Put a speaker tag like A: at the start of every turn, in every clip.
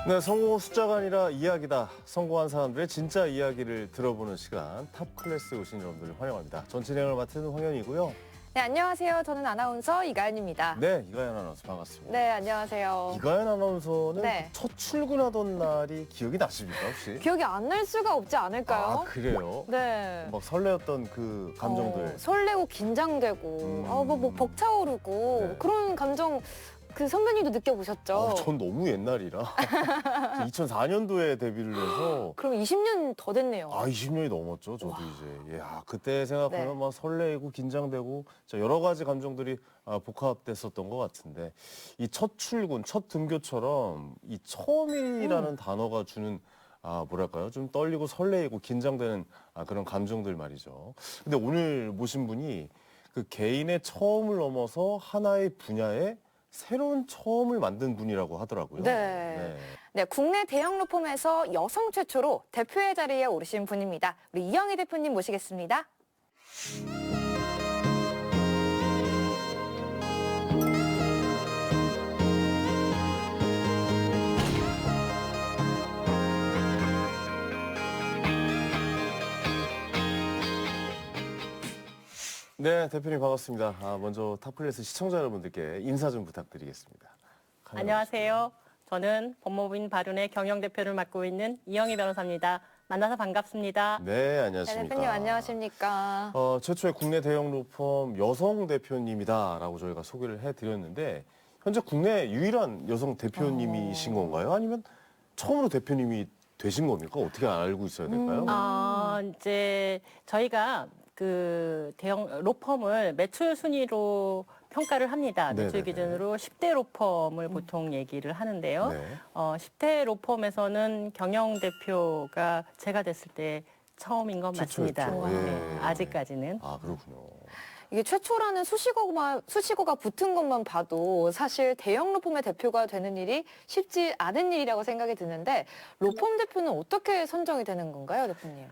A: 네, 성공은 숫자가 아니라 이야기다. 성공한 사람들의 진짜 이야기를 들어보는 시간, 탑클래스 오신 여러분들 환영합니다. 전 진행을 맡은 황현이고요.
B: 네, 안녕하세요. 저는 아나운서 이가연입니다.
A: 네, 이가연 아나운서 반갑습니다.
B: 네, 안녕하세요.
A: 이가연 아나운서는
B: 네.
A: 첫 출근하던 날이 기억이 나십니까, 혹시?
B: 기억이 안 날 수가 없지 않을까요?
A: 아, 그래요?
B: 네.
A: 막 설레었던 그 감정들.
B: 설레고 긴장되고, 뭐 벅차오르고,
A: 네.
B: 그런 감정, 그 선배님도 느껴보셨죠?
A: 전 너무 옛날이라. 2004년도에 데뷔를 해서.
B: 그럼 20년 더 됐네요.
A: 20년이 넘었죠, 저도
B: 와.
A: 이제. 그때 생각하면
B: 네.
A: 막 설레고 긴장되고 여러 가지 감정들이 복합됐었던 것 같은데 이 첫 출근, 첫 등교처럼 이 처음이라는 단어가 주는 뭐랄까요? 좀 떨리고 설레이고 긴장되는 그런 감정들 말이죠. 근데 오늘 모신 분이 그 개인의 처음을 넘어서 하나의 분야에 새로운 처음을 만든 분이라고 하더라고요.
B: 네. 네, 국내 대형 로펌에서 여성 최초로 대표의 자리에 오르신 분입니다. 우리 이영희 대표님 모시겠습니다.
A: 네, 대표님 반갑습니다. 먼저 탑클래스 시청자 여러분들께 인사 좀 부탁드리겠습니다.
C: 안녕하세요. 저는 법무부인 바륜의 경영대표를 맡고 있는 이영희 변호사입니다. 만나서 반갑습니다.
A: 네,
B: 네,
A: 안녕하십니까.
B: 대표님 안녕하십니까?
A: 최초의 국내 대형 로펌 여성 대표님이다라고 저희가 소개를 해드렸는데 현재 국내 유일한 여성 대표님이신 건가요? 아니면 처음으로 대표님이 되신 겁니까? 어떻게 알고 있어야 될까요?
C: 이제 저희가 그 대형 로펌을 매출 순위로 평가를 합니다. 매출
A: 네네네.
C: 기준으로 10대 로펌을 보통 얘기를 하는데요.
A: 네.
C: 10대 로펌에서는 경영대표가 제가 됐을 때 처음인 건 맞습니다.
A: 최초였죠.
C: 네, 아직까지는.
A: 그렇군요.
B: 이게 최초라는 수식어가 붙은 것만 봐도 사실 대형 로펌의 대표가 되는 일이 쉽지 않은 일이라고 생각이 드는데 로펌 대표는 어떻게 선정이 되는 건가요, 대표님?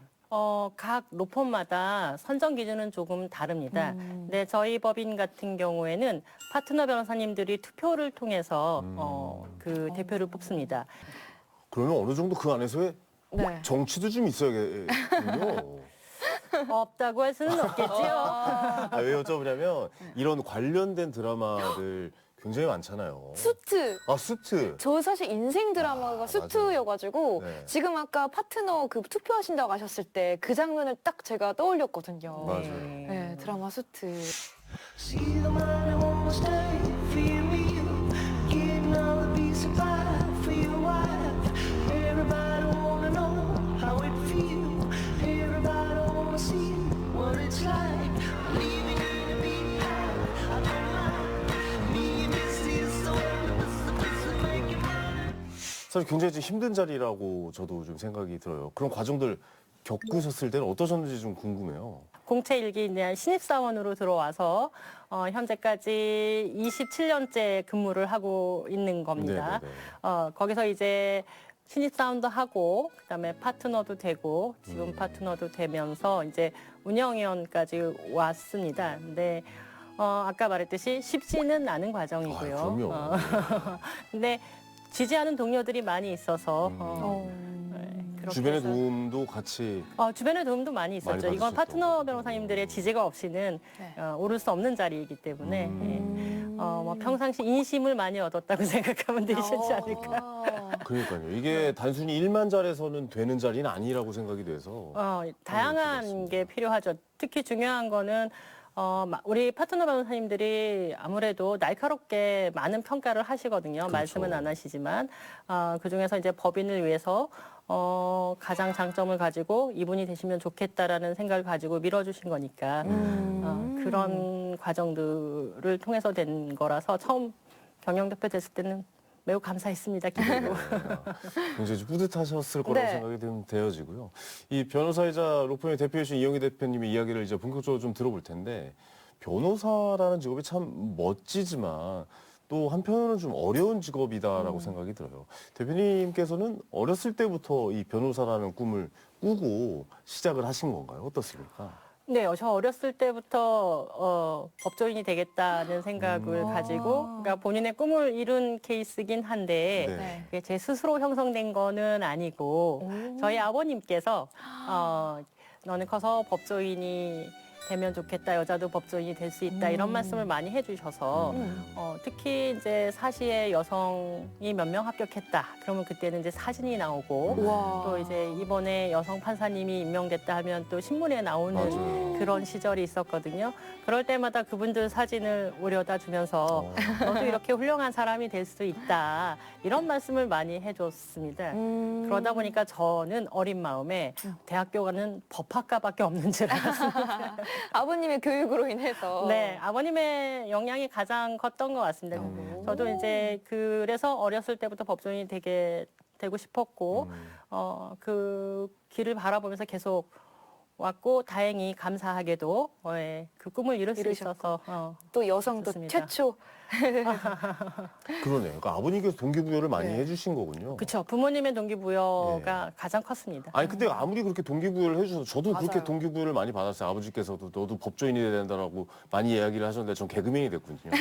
C: 각 로펌마다 선정 기준은 조금 다릅니다. 근데 저희 법인 같은 경우에는 파트너 변호사님들이 투표를 통해서 그 대표를 뽑습니다.
A: 그러면 어느 정도 그 안에서의
B: 네.
A: 정치도 좀 있어야겠군요.
C: 없다고 할 수는 없겠지요.
A: 왜 여쭤보냐면 이런 관련된 드라마들 굉장히 많잖아요.
B: 수트.
A: 수트.
B: 저 사실 인생 드라마가
A: 맞아요.
B: 수트여가지고
A: 네.
B: 지금 아까 파트너 그 투표하신다고 하셨을 때 그 장면을 딱 제가 떠올렸거든요.
A: 맞아요.
B: 네, 드라마 수트.
D: See the money won't stay for you and you. Getting all the peace of pie for your wife. Everybody wanna know how it feels. Everybody wanna see what it's like. Living in a big house, I don't mind. Me and Missy is so supposed to make you mine.
A: 사실 굉장히 좀 힘든 자리라고 저도 좀 생각이 들어요. 그런 과정들 겪으셨을 때는 어떠셨는지 좀 궁금해요.
C: 공채 일기 이제 신입사원으로 들어와서 현재까지 27년째 근무를 하고 있는 겁니다.
A: 네네네.
C: 거기서 이제 신입사원도 하고 그다음에 파트너도 되고 지금 파트너도 되면서 이제 운영위원까지 왔습니다. 근데 아까 말했듯이 쉽지는 않은 과정이고요.
A: 그럼요.
C: 근데 지지하는 동료들이 많이 있어서 그렇게
A: 주변의
C: 해서
A: 도움도 같이
C: 주변의 도움도 많이 있었죠.
A: 많이
C: 이건
A: 받으셨던
C: 파트너
A: 거고.
C: 변호사님들의 지지가 없이는
B: 네.
C: 오를 수 없는 자리이기 때문에 뭐 평상시 인심을 많이 얻었다고 생각하면 되시지 않을까.
A: 그러니까요. 이게 단순히 일만 잘해서는 되는 자리는 아니라고 생각이 돼서
C: 다양한
A: 그렇습니다.
C: 게 필요하죠. 특히 중요한 거는 우리 파트너 변호사님들이 아무래도 날카롭게 많은 평가를 하시거든요.
A: 그렇죠.
C: 말씀은 안 하시지만 그중에서 이제 법인을 위해서 가장 장점을 가지고 이분이 되시면 좋겠다라는 생각을 가지고 밀어주신 거니까 그런 과정들을 통해서 된 거라서 처음 경영대표 됐을 때는 매우 감사했습니다. 기대로.
A: 굉장히 좀 뿌듯하셨을 거라고
B: 네.
A: 생각이 되어지고요. 이 변호사이자 로펌의 대표이신 이영희 대표님의 이야기를 이제 본격적으로 좀 들어볼 텐데 변호사라는 직업이 참 멋지지만 또 한편으로는 좀 어려운 직업이다라고 생각이 들어요. 대표님께서는 어렸을 때부터 이 변호사라는 꿈을 꾸고 시작을 하신 건가요? 어떻습니까?
C: 네, 저 어렸을 때부터 법조인이 되겠다는 생각을 가지고, 그러니까 본인의 꿈을 이룬 케이스긴 한데,
A: 네.
C: 그게 제 스스로 형성된 거는 아니고, 저희 아버님께서 너는 커서 법조인이 되면 좋겠다, 여자도 법조인이 될 수 있다 이런 말씀을 많이 해주셔서 특히 이제 사시에 여성이 몇 명 합격했다. 그러면 그때는 이제 사진이 나오고
B: 와.
C: 또 이제 이번에 여성 판사님이 임명됐다 하면 또 신문에 나오는
A: 맞아요.
C: 그런 시절이 있었거든요. 그럴 때마다 그분들 사진을 오려다 주면서 너도 이렇게 훌륭한 사람이 될 수 있다 이런 말씀을 많이 해줬습니다. 그러다 보니까 저는 어린 마음에 대학교 가는 법학과밖에 없는 줄 알았습니다.
B: 아버님의 교육으로 인해서.
C: 네, 아버님의 영향이 가장 컸던 것 같습니다. 저도 이제 그래서 어렸을 때부터 법조인이 되고 싶었고, 그 길을 바라보면서 계속 왔고, 다행히 감사하게도 그 꿈을 이룰 수
B: 이루셨고.
C: 있어서
B: 또 여성도
C: 좋습니다.
B: 최초.
A: 그러네요. 그러니까 아버님께서 동기부여를 많이
B: 네.
A: 해주신 거군요.
C: 그렇죠. 부모님의 동기부여가 가장 컸습니다.
A: 아니 근데 아무리 그렇게 동기부여를 해주셔서 저도 그렇게
B: 맞아요.
A: 동기부여를 많이 받았어요. 아버지께서도 너도 법조인이 돼야 된다라고 많이 이야기를 하셨는데 전 개그맨이 됐거든요.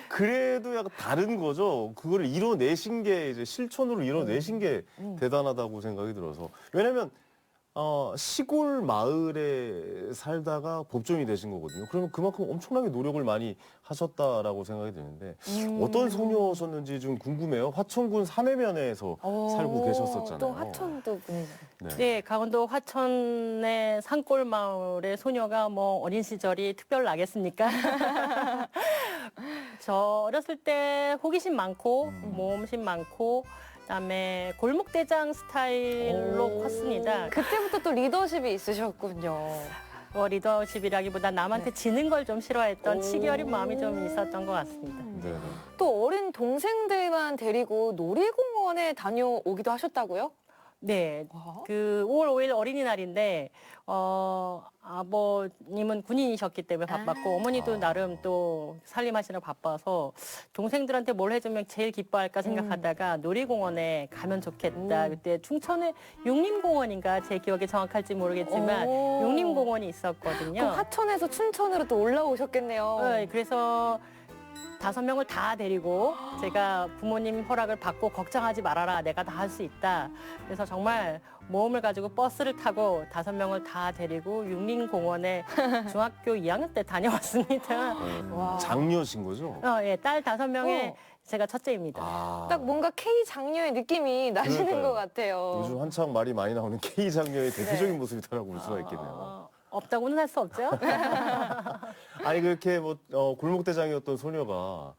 A: 그래도 약간 다른 거죠. 그걸 이뤄내신 게 이제 실천으로 이뤄내신 게 대단하다고 생각이 들어서 왜냐면 시골 마을에 살다가 법조인이 되신 거거든요. 그러면 그만큼 엄청나게 노력을 많이 하셨다라고 생각이 드는데 어떤 소녀셨는지 좀 궁금해요. 화천군 사내면에서 살고 계셨었잖아요.
B: 또 하천도 분이죠.
C: 네, 강원도 화천의 산골 마을의 소녀가 뭐 어린 시절이 특별나겠습니까? 저 어렸을 때 호기심 많고 모험심 많고 그다음에 골목대장 스타일로 컸습니다.
B: 그때부터 또 리더십이 있으셨군요.
C: 리더십이라기보다 남한테 지는 걸 좀 싫어했던 치기 어린 마음이 좀 있었던 것 같습니다.
A: 네.
B: 또 어린 동생들만 데리고 놀이공원에 다녀오기도 하셨다고요?
C: 네,
B: 와.
C: 그 5월 5일 어린이날인데 아버님은 군인이셨기 때문에 바빴고 어머니도 나름 또 살림하시느라 바빠서 동생들한테 뭘 해주면 제일 기뻐할까 생각하다가 놀이공원에 가면 좋겠다. 그때 충천에 육림공원인가 제 기억이 정확할지 모르겠지만
B: 오.
C: 육림공원이 있었거든요.
B: 그럼 하천에서 춘천으로 또 올라오셨겠네요.
C: 네, 그래서 5명을 다 데리고 제가 부모님 허락을 받고 걱정하지 말아라. 내가 다 할 수 있다. 그래서 정말 모험을 가지고 버스를 타고 5명을 다 데리고 육림공원에 중학교 2학년 때 다녀왔습니다.
B: 와.
A: 장녀신 거죠?
C: 예, 딸 5명에 제가 첫째입니다.
A: 아,
B: 딱 뭔가 K 장녀의 느낌이 나시는
A: 그러니까요.
B: 것 같아요.
A: 요즘 한창 말이 많이 나오는 K 장녀의 대표적인 모습이라고 볼 수가 있겠네요.
C: 없다고는 할 수 없죠.
A: 아니 그렇게 뭐 골목대장이었던 소녀가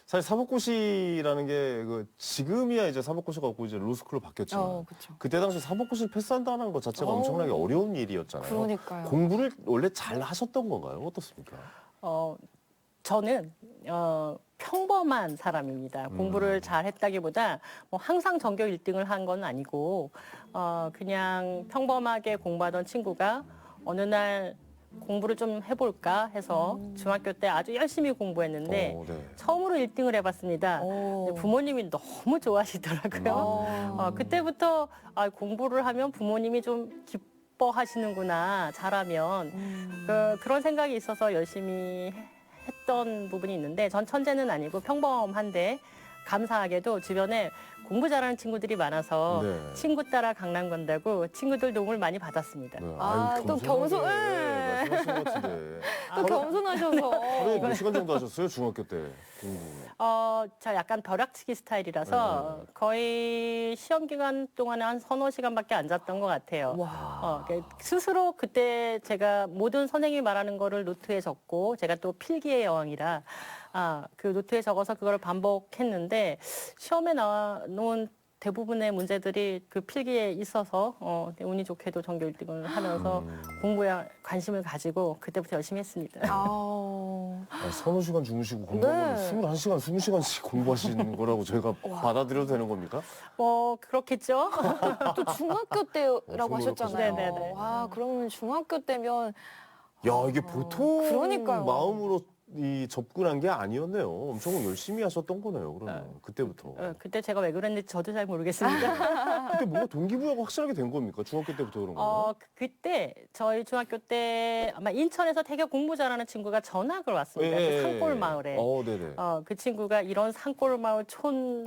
A: 사실 사법고시라는 게 지금이야 이제 사법고시가 없고 이제 로스쿨로 바뀌었지만
B: 그렇죠.
A: 그때 당시 사법고시를 패스한다는 것 자체가 엄청나게 어려운 일이었잖아요.
B: 그러니까요.
A: 공부를 원래 잘 하셨던 건가요? 어떻습니까?
C: 저는 평범한 사람입니다. 공부를 잘 했다기보다 뭐 항상 전교 1등을 한 건 아니고 그냥 평범하게 공부하던 친구가 어느 날 공부를 좀 해볼까 해서 중학교 때 아주 열심히 공부했는데
A: 네.
C: 처음으로 1등을 해봤습니다. 근데 부모님이 너무 좋아하시더라고요. 그때부터 공부를 하면 부모님이 좀 기뻐하시는구나, 잘하면. 그런 생각이 있어서 열심히 했던 부분이 있는데 전 천재는 아니고 평범한데 감사하게도 주변에 공부 잘하는 친구들이 많아서
A: 네.
C: 친구 따라 강남 간다고 친구들 도움을 많이 받았습니다.
A: 네.
B: 아,
A: 아유,
B: 또
A: 겸손하게
B: 네.
A: 말씀하신 것 같은데.
B: 또 겸손하셔서.
A: 하루에 몇 시간 정도 하셨어요? 중학교 때 공부.
C: 저 약간 벼락치기 스타일이라서 거의 시험 기간 동안에 한 서너 시간밖에 안 잤던 것 같아요. 스스로 그때 제가 모든 선생님이 말하는 거를 노트에 적고 제가 또 필기의 여왕이라 그 노트에 적어서 그걸 반복했는데 시험에 나온 대부분의 문제들이 그 필기에 있어서 운이 좋게도 전교 1등을 하면서 공부에 관심을 가지고 그때부터 열심히 했습니다.
A: 서너 시간 주무시고 공부하면
B: 네.
A: 21시간, 20시간씩 공부하시는 거라고 저희가 받아들여도 되는 겁니까?
C: 그렇겠죠?
B: 또 중학교 때라고 하셨잖아요.
C: 네네네.
B: 와, 그러면 중학교 때면
A: 야, 이게 보통
B: 그러니까요.
A: 마음으로 이 접근한 게 아니었네요. 엄청 열심히 하셨던 거네요. 그러면 그때부터.
C: 그때 제가 왜 그랬는지 저도 잘 모르겠습니다.
A: 그때 뭔가 동기부여가 확실하게 된 겁니까? 중학교 때부터 그런 거예요?
C: 그때 저희 중학교 때 아마 인천에서 되게 공부 잘하는 친구가 전학을 왔습니다. 그 산골 마을에.
A: 네네.
C: 그 친구가 이런 산골 마을 촌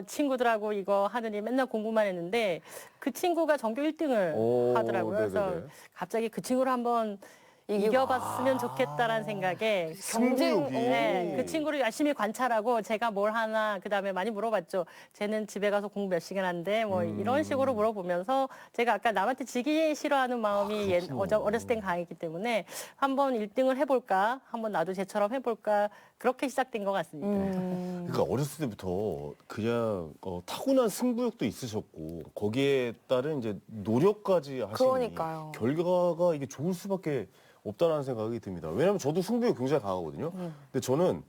C: 친구들하고 이거 하느니 맨날 공부만 했는데 그 친구가 전교 1등을 하더라고요. 그래서
A: 네네네.
C: 갑자기 그 친구를 한번 이겨봤으면 좋겠다라는 생각에
A: 승부욕이.
C: 네, 그 친구를 열심히 관찰하고 제가 뭘 하나 그다음에 많이 물어봤죠. 쟤는 집에 가서 공부 몇 시간 한대 뭐 이런 식으로 물어보면서 제가 아까 남한테 지기 싫어하는 마음이 어렸을 땐 강했기 때문에 한번 1등을 해볼까 한번 나도 쟤처럼 해볼까 그렇게 시작된 것 같습니다.
A: 그러니까 어렸을 때부터 그냥 타고난 승부욕도 있으셨고 거기에 따른 이제 노력까지 하시니
B: 그러니까요.
A: 결과가 이게 좋을 수밖에 없다라는 생각이 듭니다. 왜냐하면 저도 승부욕 굉장히 강하거든요. 근데 저는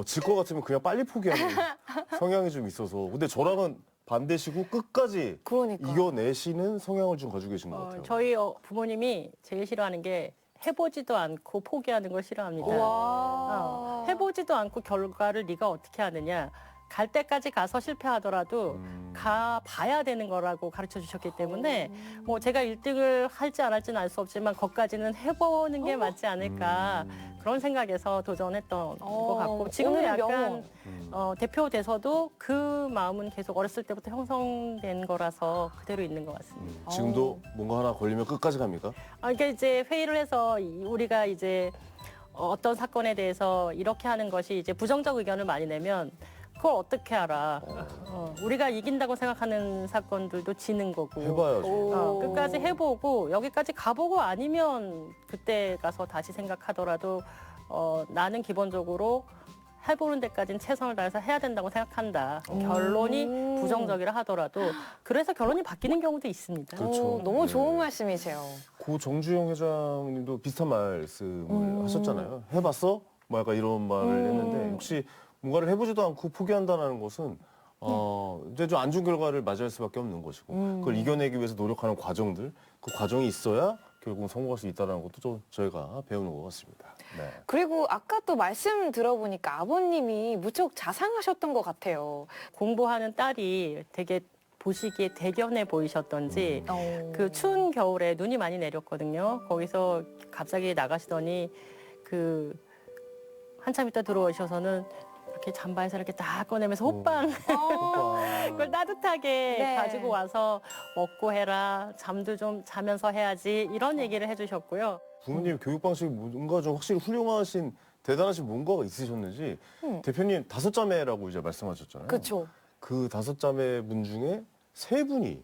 A: 질 것 같으면 그냥 빨리 포기하는 성향이 좀 있어서 근데 저랑은 반대시고 끝까지
B: 그러니까.
A: 이겨내시는 성향을 좀 가지고 계신 것 같아요.
C: 저희 부모님이 제일 싫어하는 게 해보지도 않고 포기하는 걸 싫어합니다.
B: 와.
C: 해보지도 않고 결과를 네가 어떻게 하느냐. 갈 때까지 가서 실패하더라도 가 봐야 되는 거라고 가르쳐 주셨기 때문에 뭐 제가 1등을 할지 안 할지는 알 수 없지만 거기까지는 해보는 게 맞지 않을까 그런 생각에서 도전했던 것 같고 지금도
B: 오늘
C: 약간 대표 돼서도 그 마음은 계속 어렸을 때부터 형성된 거라서 그대로 있는 것 같습니다.
A: 지금도 뭔가 하나 걸리면 끝까지 갑니까?
C: 그러니까 이제 회의를 해서 우리가 이제 어떤 사건에 대해서 이렇게 하는 것이 이제 부정적 의견을 많이 내면 그걸 어떻게 알아? 우리가 이긴다고 생각하는 사건들도 지는 거고.
A: 해봐야죠.
C: 끝까지 해보고 여기까지 가보고 아니면 그때 가서 다시 생각하더라도 나는 기본적으로 해보는 데까지는 최선을 다해서 해야 된다고 생각한다. 결론이 부정적이라 하더라도 그래서 결론이 바뀌는 경우도 있습니다.
A: 그렇죠.
B: 너무
A: 네.
B: 좋은 말씀이세요.
A: 고 정주영 회장님도 비슷한 말씀을 하셨잖아요. 해봤어? 뭐 약간 이런 말을 했는데 혹시 뭔가를 해보지도 않고 포기한다는 것은 이제 좀 안 좋은 결과를 맞이할 수밖에 없는 것이고 그걸 이겨내기 위해서 노력하는 과정들 그 과정이 있어야 결국 성공할 수 있다는 것도 좀 저희가 배우는 것 같습니다. 네.
B: 그리고 아까 또 말씀 들어보니까 아버님이 무척 자상하셨던 것 같아요.
C: 공부하는 딸이 되게 보시기에 대견해 보이셨던지 그 추운 겨울에 눈이 많이 내렸거든요. 거기서 갑자기 나가시더니 그 한참 있다 들어오셔서는 이렇게 잠바에서 이렇게 딱 꺼내면서 호빵 그걸 따뜻하게
B: 네.
C: 가지고 와서 먹고 해라 잠도 좀 자면서 해야지 이런 얘기를 해주셨고요.
A: 부모님 교육 방식이 뭔가 좀 확실히 훌륭하신 대단하신 뭔가가 있으셨는지 대표님 5자매라고 이제 말씀하셨잖아요.
B: 그렇죠.
A: 그 5자매 분 중에 3분이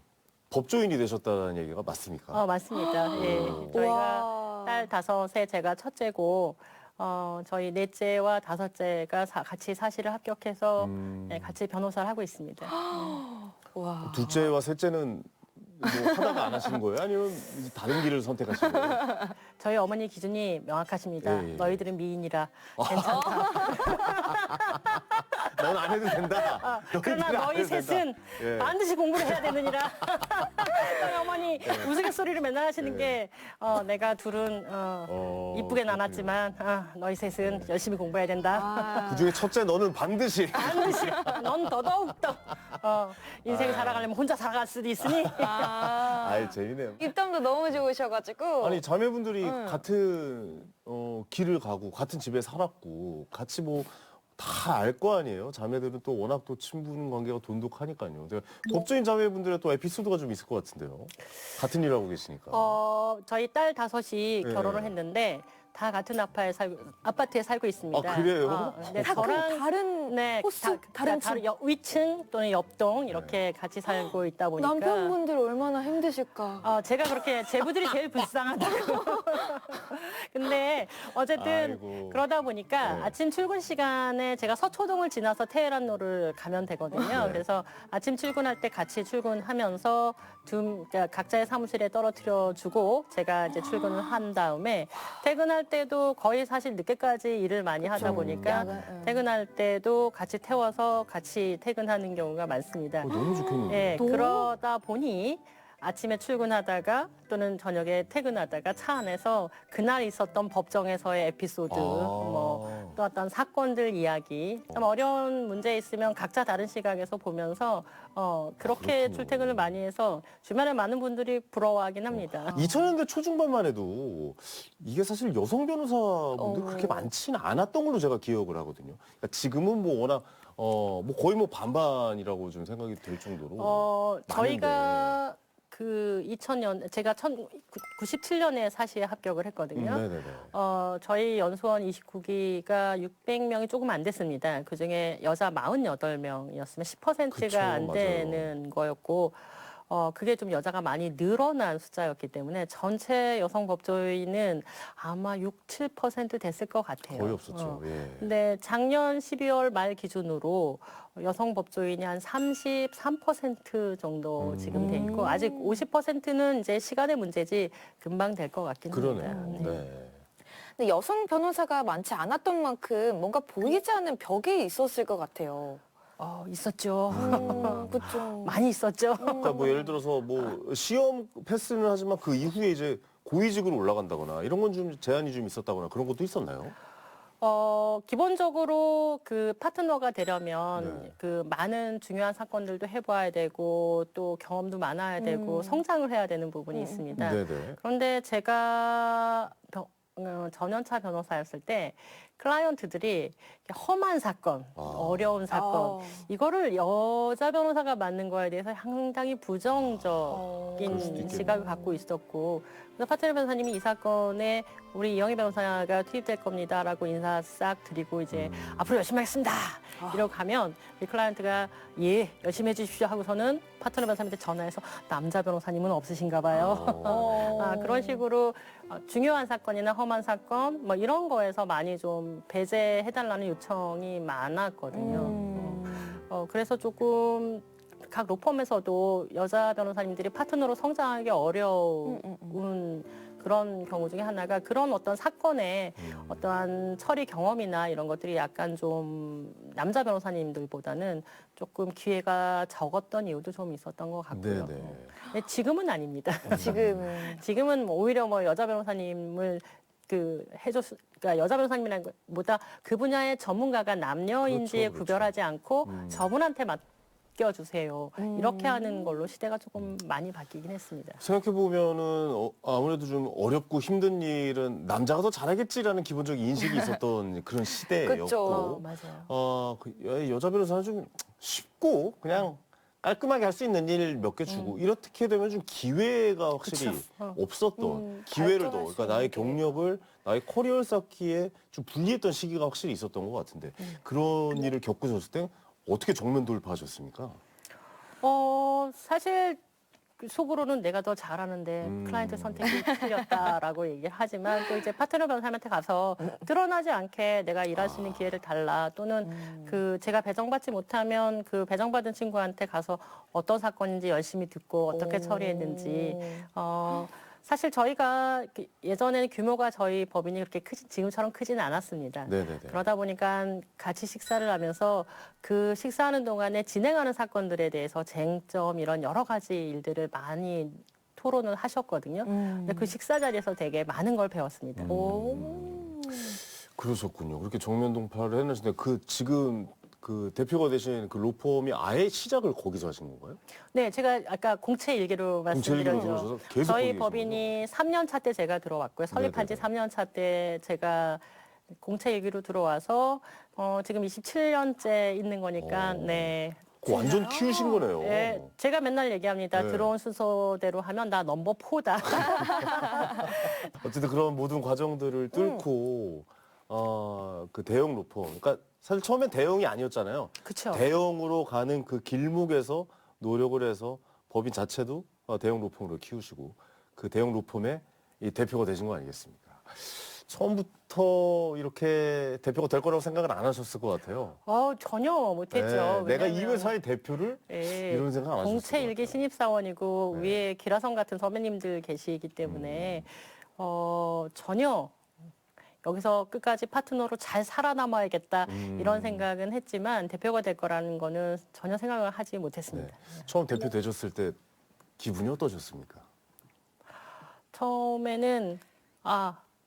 A: 법조인이 되셨다는 얘기가 맞습니까?
C: 맞습니다. 예. 저희가
B: 와.
C: 딸 5에 제가 첫째고 저희 넷째와 5째가 같이 사실을 합격해서 네, 같이 변호사를 하고 있습니다.
B: 와.
A: 둘째와 셋째는 뭐 하다가 안 하시는 거예요? 아니면 이제 다른 길을 선택하신 거예요?
C: 저희 어머니 기준이 명확하십니다.
A: 예, 예.
C: 너희들은 미인이라 괜찮다.
A: 넌 안 해도 된다.
C: 그러나
A: 너희들은 안
C: 너희
A: 해도 된다.
C: 셋은
A: 예.
C: 반드시 공부를 해야 되느니라. 저희 어머니 우스갯소리를 맨날 하시는 게 내가 둘은 이쁘게 나눴지만 너희 셋은 열심히 공부해야 된다.
B: 아.
A: 그중에 첫째 너는 반드시
C: 반드시 넌 더더욱더 인생 살아가려면 혼자 살아갈 수도 있으니
A: 아이 재미네요.
B: 입담도 너무 좋으셔가지고.
A: 아니 자매분들이 같은 길을 가고 같은 집에 살았고 같이 뭐 다 알 거 아니에요. 자매들은 또 워낙 또 친분 관계가 돈독하니까요. 제가 법조인 자매분들의 또 에피소드가 좀 있을 것 같은데요. 같은 일 하고 계시니까.
C: 저희 딸 5이
A: 네.
C: 결혼을 했는데 다 같은 아파트에 살고 있습니다.
A: 아, 그래요?
C: 근데
B: 다 그럼 다른
C: 네,
B: 호수, 다른 층.
C: 위층 또는 옆동 이렇게 같이 살고 있다 보니까
B: 남편분들 얼마나 힘드실까.
C: 제가 그렇게 제부들이 제일 불쌍하다고. 근데 어쨌든
A: 아이고.
C: 그러다 보니까
A: 네.
C: 아침 출근 시간에 제가 서초동을 지나서 테헤란로를 가면 되거든요.
A: 네.
C: 그래서 아침 출근할 때 같이 출근하면서 그러니까 각자의 사무실에 떨어뜨려 주고 제가 이제 출근을 한 다음에 퇴근할 때도 거의 사실 늦게까지 일을 많이 하다 보니까
B: 야간,
C: 퇴근할 때도 같이 태워서 같이 퇴근하는 경우가 많습니다.
A: 너무 좋겠네요.
C: 예,
B: 너무-
C: 그러다 보니 아침에 출근하다가 또는 저녁에 퇴근하다가 차 안에서 그날 있었던 법정에서의 에피소드, 뭐 또 어떤 사건들 이야기, 좀 어려운 문제 있으면 각자 다른 시각에서 보면서 그렇게
A: 그렇군요.
C: 출퇴근을 많이 해서 주변에 많은 분들이 부러워하긴 합니다.
A: 2000년대 초중반만 해도 이게 사실 여성 변호사분들 그렇게 많지는 않았던 걸로 제가 기억을 하거든요. 그러니까 지금은 뭐 워낙 뭐 거의 뭐 반반이라고 좀 생각이 될 정도로
C: 저희가 그 2000년 제가 1997년에 사시에 합격을 했거든요.
A: 네네네.
C: 저희 연수원 29기가 600명이 조금 안 됐습니다. 그중에 여자 48명이었으면 10%가
A: 그쵸,
C: 안
A: 맞아요.
C: 되는 거였고 그게 좀 여자가 많이 늘어난 숫자였기 때문에 전체 여성 법조인은 아마 6, 7% 됐을 것 같아요.
A: 거의 없었죠. 예.
C: 근데 작년 12월 말 기준으로 여성 법조인이 한 33% 정도 지금 돼 있고 아직 50%는 이제 시간의 문제지 금방 될 것 같긴
A: 그러네요.
C: 합니다.
A: 네.
B: 근데 여성 변호사가 많지 않았던 만큼 뭔가 보이지 않는 벽이 있었을 것 같아요.
C: 있었죠.
B: 그렇죠.
C: 많이 있었죠.
A: 그러니까 뭐 예를 들어서 뭐 시험 패스는 하지만 그 이후에 이제 고위직으로 올라간다거나 이런 건 좀 제한이 좀 있었다거나 그런 것도 있었나요?
C: 기본적으로 그 파트너가 되려면
A: 네.
C: 그 많은 중요한 사건들도 해봐야 되고 또 경험도 많아야 되고 성장을 해야 되는 부분이 있습니다.
A: 네네.
C: 그런데 제가 전연차 변호사였을 때 클라이언트들이 험한 사건, 어려운 사건 이거를 여자 변호사가 맡는 거에 대해서 상당히
A: 그럴 수도
C: 부정적인
A: 있겠네요.
C: 시각을 갖고 있었고 그래서 파트너 변호사님이 이 사건에 우리 이영희 변호사가 투입될 겁니다라고 인사 싹 드리고 이제 앞으로 열심히 하겠습니다. 이러고 가면 이 클라이언트가 예 열심히 해주십시오 하고서는 파트너 변호사님한테 전화해서 남자 변호사님은 없으신가 봐요. 그런 식으로 중요한 사건이나 험한 사건 뭐 이런 거에서 많이 좀 배제해달라는 요청이 많았거든요. 그래서 조금 각 로펌에서도 여자 변호사님들이 파트너로 성장하기 어려운 그런 경우 중에 하나가 그런 어떤 사건의 어떠한 처리 경험이나 이런 것들이 약간 좀 남자 변호사님들보다는 조금 기회가 적었던 이유도 좀 있었던 것 같고요.
A: 네네.
C: 근데 지금은 아닙니다.
B: 지금은
C: 뭐 오히려 뭐 여자 변호사님을 그러니까 여자 변호사님이라는 것보다 그 분야의 전문가가 남녀인지에
A: 그렇죠.
C: 구별하지 않고 저분한테 맡겨주세요. 이렇게 하는 걸로 시대가 조금 많이 바뀌긴 했습니다.
A: 생각해보면은 아무래도 좀 어렵고 힘든 일은 남자가 더 잘하겠지라는 기본적인 인식이 있었던 그런 시대였고
B: 그쵸.
C: 맞아요.
A: 여자 변호사는 좀 쉽고 그냥 깔끔하게 할 수 있는 일 몇 개 주고 이렇게 되면 좀 기회가 확실히 없었던 기회를 더
B: 발전할 수
A: 그러니까 나의
B: 있는 게.
A: 경력을 나의 커리어를 쌓기에 좀 불리했던 시기가 확실히 있었던 것 같은데 그런 일을 겪으셨을 때 어떻게 정면 돌파하셨습니까?
C: 사실 그 속으로는 내가 더 잘하는데 클라이언트 선택이 틀렸다라고 얘기를 하지만 또 이제 파트너 변호사님한테 가서 드러나지 않게 내가 일할 수 있는 기회를 달라 또는 그 제가 배정받지 못하면 그 배정받은 친구한테 가서 어떤 사건인지 열심히 듣고 어떻게 처리했는지 사실 저희가 예전에는 규모가 저희 법인이 그렇게 지금처럼 크지는 않았습니다.
A: 네네네.
C: 그러다 보니까 같이 식사를 하면서 그 식사하는 동안에 진행하는 사건들에 대해서 쟁점 이런 여러 가지 일들을 많이 토론을 하셨거든요. 근데 그 식사 자리에서 되게 많은 걸 배웠습니다.
A: 그러셨군요. 그렇게 정면 돌파를 해내시는데 지금 그 대표가 되신 그 로펌이 아예 시작을 거기서 하신 건가요?
C: 네, 제가 아까 공채 일기로
A: 공채 일기로
C: 말씀드렸죠.
A: 들어오셔서 계속 거기
C: 저희
A: 계신
C: 법인이 3년 차 때 제가 들어왔고요. 설립한 지
A: 네네네.
C: 3년 차 때 제가 공채 일기로 들어와서 지금 27년째 있는 거니까 네.
A: 그거 완전 키우신 거네요.
C: 네, 제가 맨날 얘기합니다.
A: 네.
C: 들어온 순서대로 하면 나 넘버 4다.
A: 어쨌든 그런 모든 과정들을 뚫고 그 대형 로펌, 그러니까 사실 처음엔 대형이 아니었잖아요.
C: 그렇죠.
A: 대형으로 가는 그 길목에서 노력을 해서 법인 자체도 대형 로펌으로 키우시고 그 대형 로펌의 이 대표가 되신 거 아니겠습니까? 처음부터 이렇게 대표가 될 거라고 생각은 안 하셨을 것 같아요.
C: 전혀 못했죠.
A: 네, 내가 이
C: 왜냐면
A: 회사의 대표를
C: 예,
A: 이런 생각 안 하셨을 것
C: 공채 일기
A: 같아요.
C: 신입사원이고
A: 네.
C: 위에 기라성 같은 선배님들 계시기 때문에 전혀 여기서 끝까지 파트너로 잘 살아남아야겠다 이런 생각은 했지만 대표가 될 거라는 거는 전혀 생각을 하지 못했습니다.
A: 네. 처음 대표 되셨을 때 기분이 어떠셨습니까?
C: 처음에는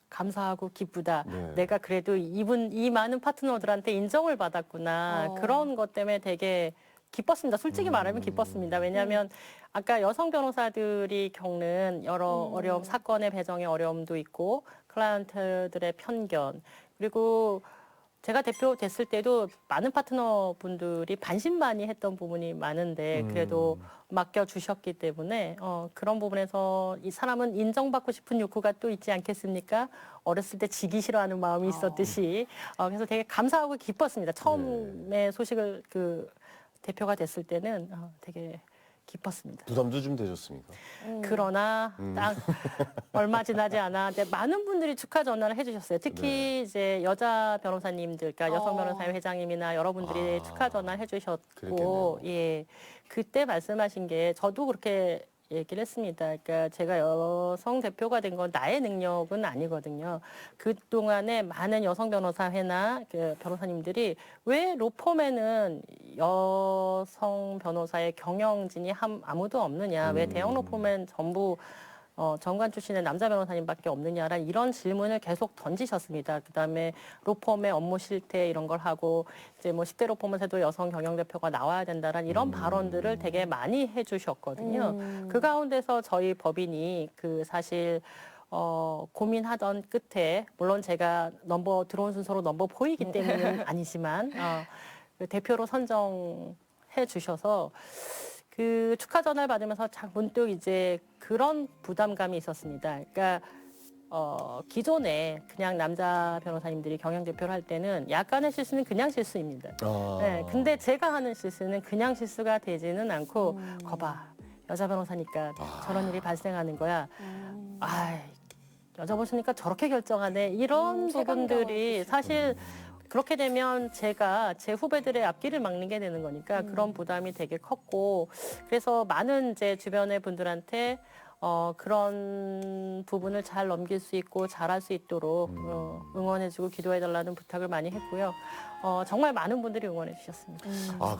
C: 감사하고 기쁘다.
A: 네.
C: 내가 그래도 이 많은 파트너들한테 인정을 받았구나. 그런 것 때문에 되게 기뻤습니다. 솔직히 말하면 기뻤습니다. 왜냐하면 아까 여성 변호사들이 겪는 여러 어려움, 사건의 배정의 어려움도 있고 클라이언트들의 편견, 그리고 제가 대표 됐을 때도 많은 파트너분들이 반신반의했던 부분이 많은데 그래도 맡겨주셨기 때문에 그런 부분에서 이 사람은 인정받고 싶은 욕구가 또 있지 않겠습니까? 어렸을 때 지기 싫어하는 마음이 있었듯이 그래서 되게 감사하고 기뻤습니다. 처음에 소식을 대표가 됐을 때는 되게 기뻤습니다.
A: 부담도 좀 되셨습니까?
C: 그러나 딱 얼마 지나지 않아 많은 분들이 축하 전화를 해주셨어요. 특히 이제 여자 변호사님들, 그러니까 여성 변호사회 회장님이나 여러분들이 축하 전화를 해주셨고,
A: 그랬겠네요.
C: 예, 그때 말씀하신 게 저도 그렇게 얘기를 했습니다. 그러니까 제가 여성 대표가 된 건 나의 능력은 아니거든요. 그동안에 많은 여성 변호사회나 그 변호사님들이 왜 로펌에는 여성 변호사의 경영진이 아무도 없느냐, 왜 대형 로펌엔 전부 정관 출신의 남자 변호사님밖에 없느냐라는 이런 질문을 계속 던지셨습니다. 그다음에 로펌의 업무 실태 이런 걸 하고 이제 뭐 10대 로펌에서도 여성 경영 대표가 나와야 된다라는 이런 발언들을 되게 많이 해주셨거든요. 그 가운데서 저희 법인이 사실 고민하던 끝에 물론 제가 들어온 순서로 넘버 4이기 때문은 아니지만 그 대표로 선정해 주셔서 그 축하 전화를 받으면서 문득 이제 그런 부담감이 있었습니다. 그러니까 기존에 그냥 남자 변호사님들이 경영 대표를 할 때는 약간의 실수는 그냥 실수입니다. 네, 근데 제가 하는 실수는 그냥 실수가 되지는 않고 거봐 여자 변호사니까 저런 일이 발생하는 거야. 여자 보시니까 저렇게 결정하네. 이런 부분들이 사실 그렇게 되면 제가 제 후배들의 앞길을 막는 게 되는 거니까 그런 부담이 되게 컸고 그래서 많은 제 주변의 분들한테 그런 부분을 잘 넘길 수 있고 잘할 수 있도록 응원해주고 기도해달라는 부탁을 많이 했고요. 정말 많은 분들이 응원해 주셨습니다.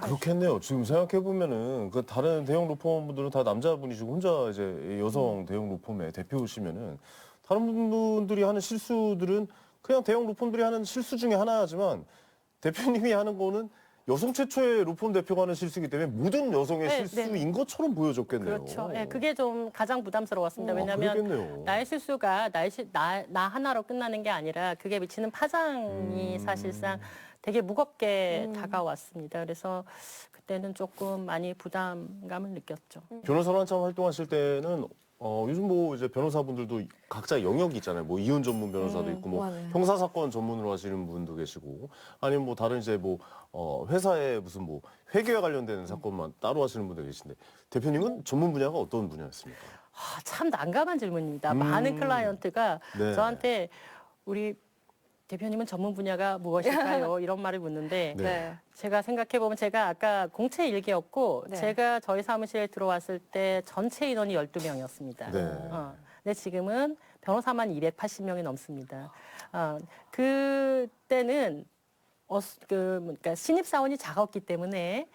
A: 그렇겠네요. 지금 생각해 보면은 그 다른 대형 로펌분들은 다 남자분이시고 혼자 이제 여성 대형 로펌의 대표시면은 다른 분들이 하는 실수들은 그냥 대형 로펌들이 하는 실수 중에 하나지만 대표님이 하는 거는 여성 최초의 로펌 대표가 하는 실수이기 때문에 모든 여성의 실수인 것처럼 보여졌겠네요.
C: 그렇죠. 네, 그게 좀 가장 부담스러웠습니다. 왜냐하면
A: 그러겠네요.
C: 나의 실수가 나 하나로 끝나는 게 아니라 그게 미치는 파장이 사실상 되게 무겁게 다가왔습니다. 그래서 그때는 조금 많이 부담감을 느꼈죠.
A: 변호사로 한참 활동하실 때는 요즘 뭐 이제 변호사분들도 각자 영역이 있잖아요. 뭐 이혼 전문 변호사도 있고 뭐
B: 맞아요.
A: 형사 사건 전문으로 하시는 분도 계시고 아니면 뭐 다른 이제 뭐 회사에 무슨 뭐 회계와 관련된 사건만 따로 하시는 분도 계신데 대표님은 전문 분야가 어떤 분야였습니까?
C: 참 난감한 질문입니다. 많은 클라이언트가
A: 네.
C: 저한테 우리 대표님은 전문 분야가 무엇일까요? 이런 말을 묻는데
A: 네.
C: 제가 생각해보면 제가 아까 공채 일개였고
B: 네.
C: 제가 저희 사무실에 들어왔을 때 전체 인원이 12명이었습니다.
A: 네.
C: 근데 지금은 변호사만 280명이 넘습니다. 그때는 그러니까 신입사원이 작았기 때문에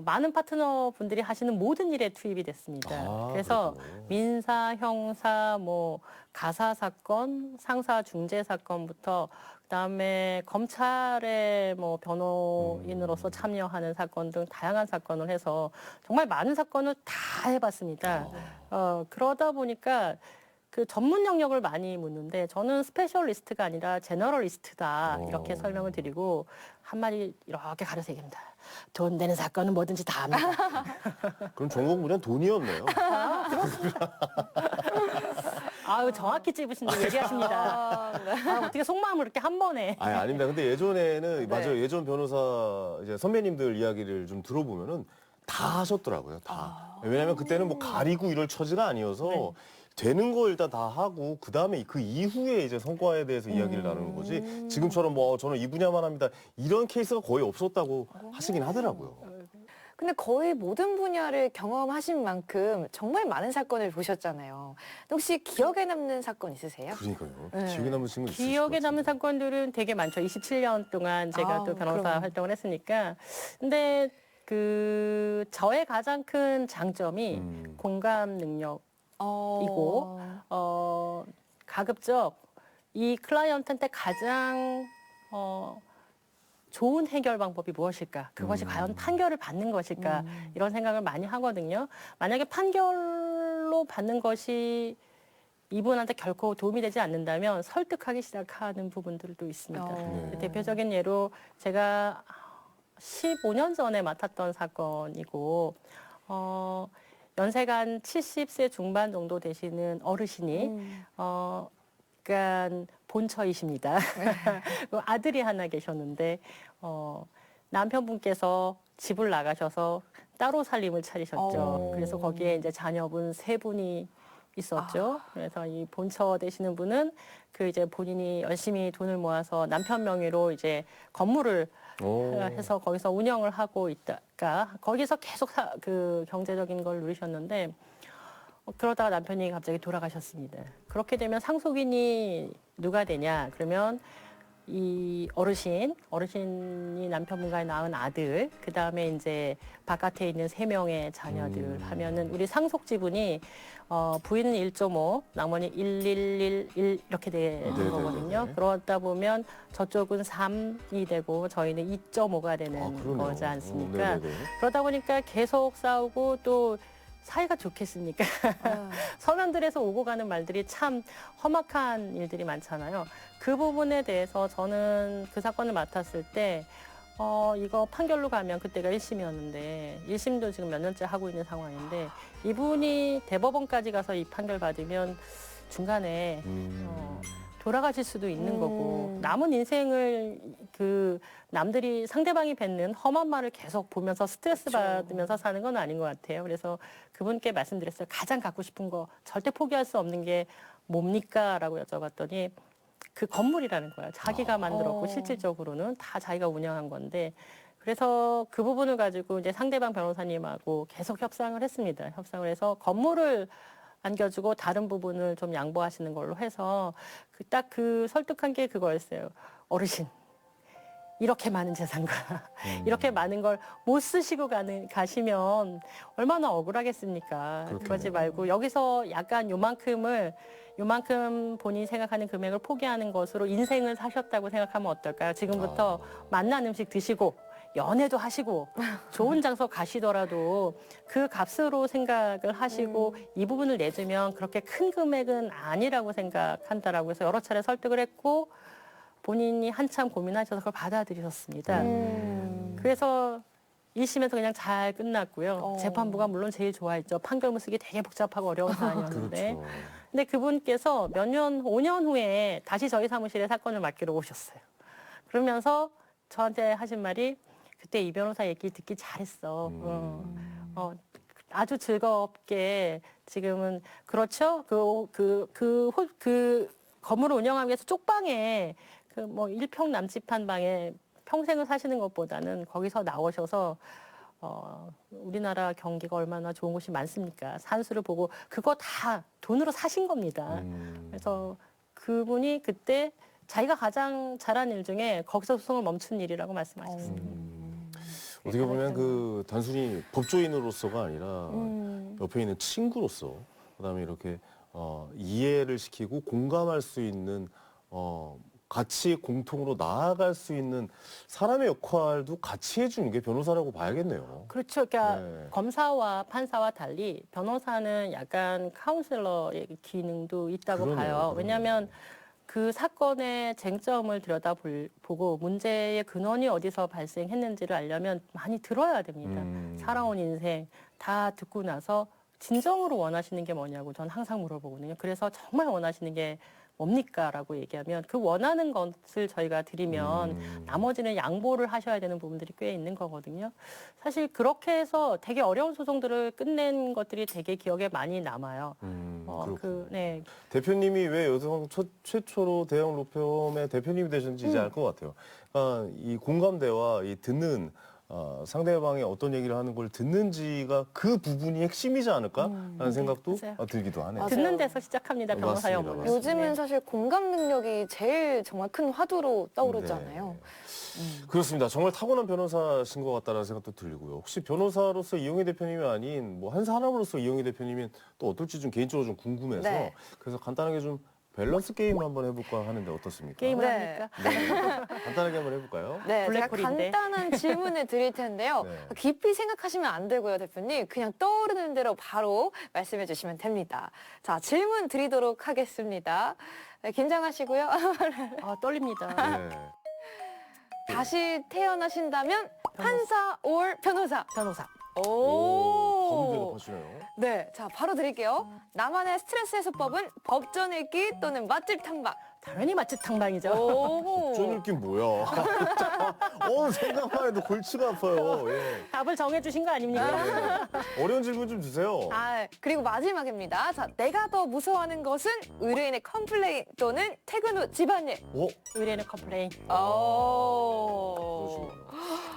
C: 많은 파트너 분들이 하시는 모든 일에 투입이 됐습니다. 그래서
A: 그렇군요.
C: 민사, 형사, 뭐 가사 사건, 상사 중재 사건부터 그다음에 검찰의 뭐 변호인으로서 참여하는 사건 등 다양한 사건을 해서 정말 많은 사건을 다 해봤습니다. 그러다 보니까 그 전문 영역을 많이 묻는데 저는 스페셜리스트가 아니라 제너럴리스트다 이렇게 설명을 드리고 한마디 이렇게 가려서 얘기합니다. 돈 되는 사건은 뭐든지 다 합니다.
A: 그럼 전공 분야는 돈이었네요.
C: 아유 정확히 찝으신데 얘기하십니다. 어떻게 속마음을 이렇게 한 번에.
A: 아닙니다. 근데 예전에는 맞아요. 예전 변호사 이제 선배님들 이야기를 좀 들어보면은 다 하셨더라고요. 다. 왜냐하면 그때는 뭐 가리고 이럴 처지가 아니어서 되는 거 일단 다 하고 그 다음에 그 이후에 이제 성과에 대해서 이야기를 나누는 거지. 지금처럼 뭐 저는 이 분야만 합니다. 이런 케이스가 거의 없었다고 하시긴 하더라고요.
B: 근데 거의 모든 분야를 경험하신 만큼 정말 많은 사건을 보셨잖아요. 혹시 기억에 남는 사건 있으세요?
A: 그러니까요.
B: 네.
A: 기억에 남는 친구 있으실
C: 기억에
A: 것
C: 남는
A: 같은데.
C: 사건들은 되게 많죠. 27년 동안 제가 또 변호사
B: 그럼.
C: 활동을 했으니까. 근데 저의 가장 큰 장점이 공감 능력. 이고 가급적 이 클라이언트한테 가장 좋은 해결 방법이 무엇일까? 그것이 과연 판결을 받는 것일까? 이런 생각을 많이 하거든요. 만약에 판결로 받는 것이 이분한테 결코 도움이 되지 않는다면 설득하기 시작하는 부분들도 있습니다.
B: 네.
C: 대표적인 예로 제가 15년 전에 맡았던 사건이고 연세가 한 70세 중반 정도 되시는 어르신이 그러니까 본처이십니다. 아들이 하나 계셨는데 남편분께서 집을 나가셔서 따로 살림을 차리셨죠. 그래서 거기에 이제 자녀분 3분이 있었죠. 그래서 이 본처 되시는 분은 그 이제 본인이 열심히 돈을 모아서 남편 명의로 이제 건물을 해서 거기서 운영을 하고 있다가 거기서 계속 그 경제적인 걸 누리셨는데 그러다가 남편이 갑자기 돌아가셨습니다. 그렇게 되면 상속인이 누가 되냐? 그러면 이 어르신이 남편분과 낳은 아들, 그 다음에 이제 바깥에 있는 3명의 자녀들 하면은 우리 상속 지분이 부인은 1.5, 나머지 1,111 이렇게 되는
A: 네네네네.
C: 거거든요. 그러다 보면 저쪽은 3이 되고 저희는 2.5가 되는
A: 그러네요.
C: 거지 않습니까?
A: 네네네.
C: 그러다 보니까 계속 싸우고 또 사이가 좋겠습니까? 서면들에서 오고 가는 말들이 참 험악한 일들이 많잖아요. 그 부분에 대해서 저는 그 사건을 맡았을 때 이거 판결로 가면 그때가 1심이었는데 1심도 지금 몇 년째 하고 있는 상황인데 이분이 대법원까지 가서 이 판결 받으면 중간에 돌아가실 수도 있는 거고 남은 인생을 그 남들이 상대방이 뱉는 험한 말을 계속 보면서 스트레스 받으면서 사는 건 아닌 것 같아요. 그래서 그분께 말씀드렸어요. 가장 갖고 싶은 거 절대 포기할 수 없는 게 뭡니까? 라고 여쭤봤더니 그 건물이라는 거예요. 자기가 만들었고 실질적으로는 다 자기가 운영한 건데 그래서 그 부분을 가지고 이제 상대방 변호사님하고 계속 협상을 했습니다. 협상을 해서 건물을 안겨주고 다른 부분을 좀 양보하시는 걸로 해서 딱 그 설득한 게 그거였어요. 어르신, 이렇게 많은 재산과 이렇게 많은 걸 못 쓰시고 가시면 얼마나 억울하겠습니까? 그러지 말고 여기서 약간 요만큼 본인이 생각하는 금액을 포기하는 것으로 인생을 사셨다고 생각하면 어떨까요? 지금부터 맛난 음식 드시고 연애도 하시고 좋은 장소 가시더라도 그 값으로 생각을 하시고 이 부분을 내주면 그렇게 큰 금액은 아니라고 생각한다라고 해서 여러 차례 설득을 했고 본인이 한참 고민하셔서 그걸 받아들이셨습니다. 그래서 1심에서 그냥 잘 끝났고요. 재판부가 물론 제일 좋아했죠. 판결문 쓰기 되게 복잡하고 어려운 사안이었는데.
A: 그렇죠.
C: 근데 그분께서 5년 후에 다시 저희 사무실에 사건을 맡기러 오셨어요. 그러면서 저한테 하신 말이 그때 이 변호사 얘기 듣기 잘했어. 아주 즐겁게 지금은 그렇죠. 그 건물을 운영하기 위해서 쪽방에 그 뭐 1평 남짓한 방에 평생을 사시는 것보다는 거기서 나오셔서 우리나라 경기가 얼마나 좋은 곳이 많습니까? 산수를 보고 그거 다 돈으로 사신 겁니다. 그래서 그분이 그때 자기가 가장 잘한 일 중에 거기서 소송을 멈춘 일이라고 말씀하셨습니다.
A: 어떻게 보면 그 단순히 법조인으로서가 아니라 옆에 있는 친구로서 그다음에 이렇게 이해를 시키고 공감할 수 있는 같이 공통으로 나아갈 수 있는 사람의 역할도 같이 해주는 게 변호사라고 봐야겠네요.
C: 그렇죠. 그러니까
A: 네.
C: 검사와 판사와 달리 변호사는 약간 카운슬러의 기능도 있다고
A: 그러네요,
C: 봐요.
A: 그러네요.
C: 왜냐하면 그 사건의 쟁점을 들여다보고 문제의 근원이 어디서 발생했는지를 알려면 많이 들어야 됩니다. 살아온 인생 다 듣고 나서 진정으로 원하시는 게 뭐냐고 저는 항상 물어보거든요. 그래서 정말 원하시는 게 뭡니까? 라고 얘기하면 그 원하는 것을 저희가 드리면 나머지는 양보를 하셔야 되는 부분들이 꽤 있는 거거든요. 사실 그렇게 해서 되게 어려운 소송들을 끝낸 것들이 되게 기억에 많이 남아요.
A: 그렇군요. 대표님이 왜 여성 최초로 대형 로펌의 대표님이 되셨는지 이제 알 것 같아요. 그러니까 이 공감대와 이 듣는 상대방이 어떤 얘기를 하는 걸 듣는지가 그 부분이 핵심이지 않을까라는 생각도
C: 맞아요.
A: 들기도 하네요.
C: 듣는 데서 시작합니다. 변호사
A: 맞습니다,
C: 영어는.
A: 맞습니다.
B: 요즘은 사실 공감 능력이 제일 정말 큰 화두로 떠오르잖아요.
A: 그렇습니다. 정말 타고난 변호사신 것 같다는 생각도 들고요. 혹시 변호사로서 이영희 대표님이 아닌 뭐 한 사람으로서 이영희 대표님이 또 어떨지 좀 개인적으로 좀 궁금해서
B: 네.
A: 그래서 간단하게 좀 밸런스 게임 한번 해볼까 하는데 어떻습니까?
C: 게임을
B: 네.
C: 합니까?
A: 네. 간단하게 한번 해볼까요?
B: 네, 제가
C: 블랙홀인데.
B: 간단한 질문을 드릴 텐데요.
A: 네.
B: 깊이 생각하시면 안 되고요, 대표님. 그냥 떠오르는 대로 바로 말씀해 주시면 됩니다. 자, 질문 드리도록 하겠습니다. 네, 긴장하시고요.
C: 아, 떨립니다.
A: 네.
B: 다시 태어나신다면 판사 or 변호사.
C: 변호사.
A: 오,
B: 오.
A: 대답하시네요.
B: 네, 자, 바로 드릴게요. 나만의 스트레스 해소법은 법전 읽기 또는 맛집 탐방.
C: 당연히 맛집 탕방이죠.
B: 오.
A: 쫀 느낌 뭐야? 생각만 해도 골치가 아파요. 예.
C: 답을 정해주신 거 아닙니까?
A: 네. 어려운 질문 좀 주세요.
B: 아, 그리고 마지막입니다. 자, 내가 더 무서워하는 것은 의뢰인의 컴플레인 또는 퇴근 후 집안일.
A: 어?
C: 의뢰인의 컴플레인.
B: 오.
A: 그러시군요.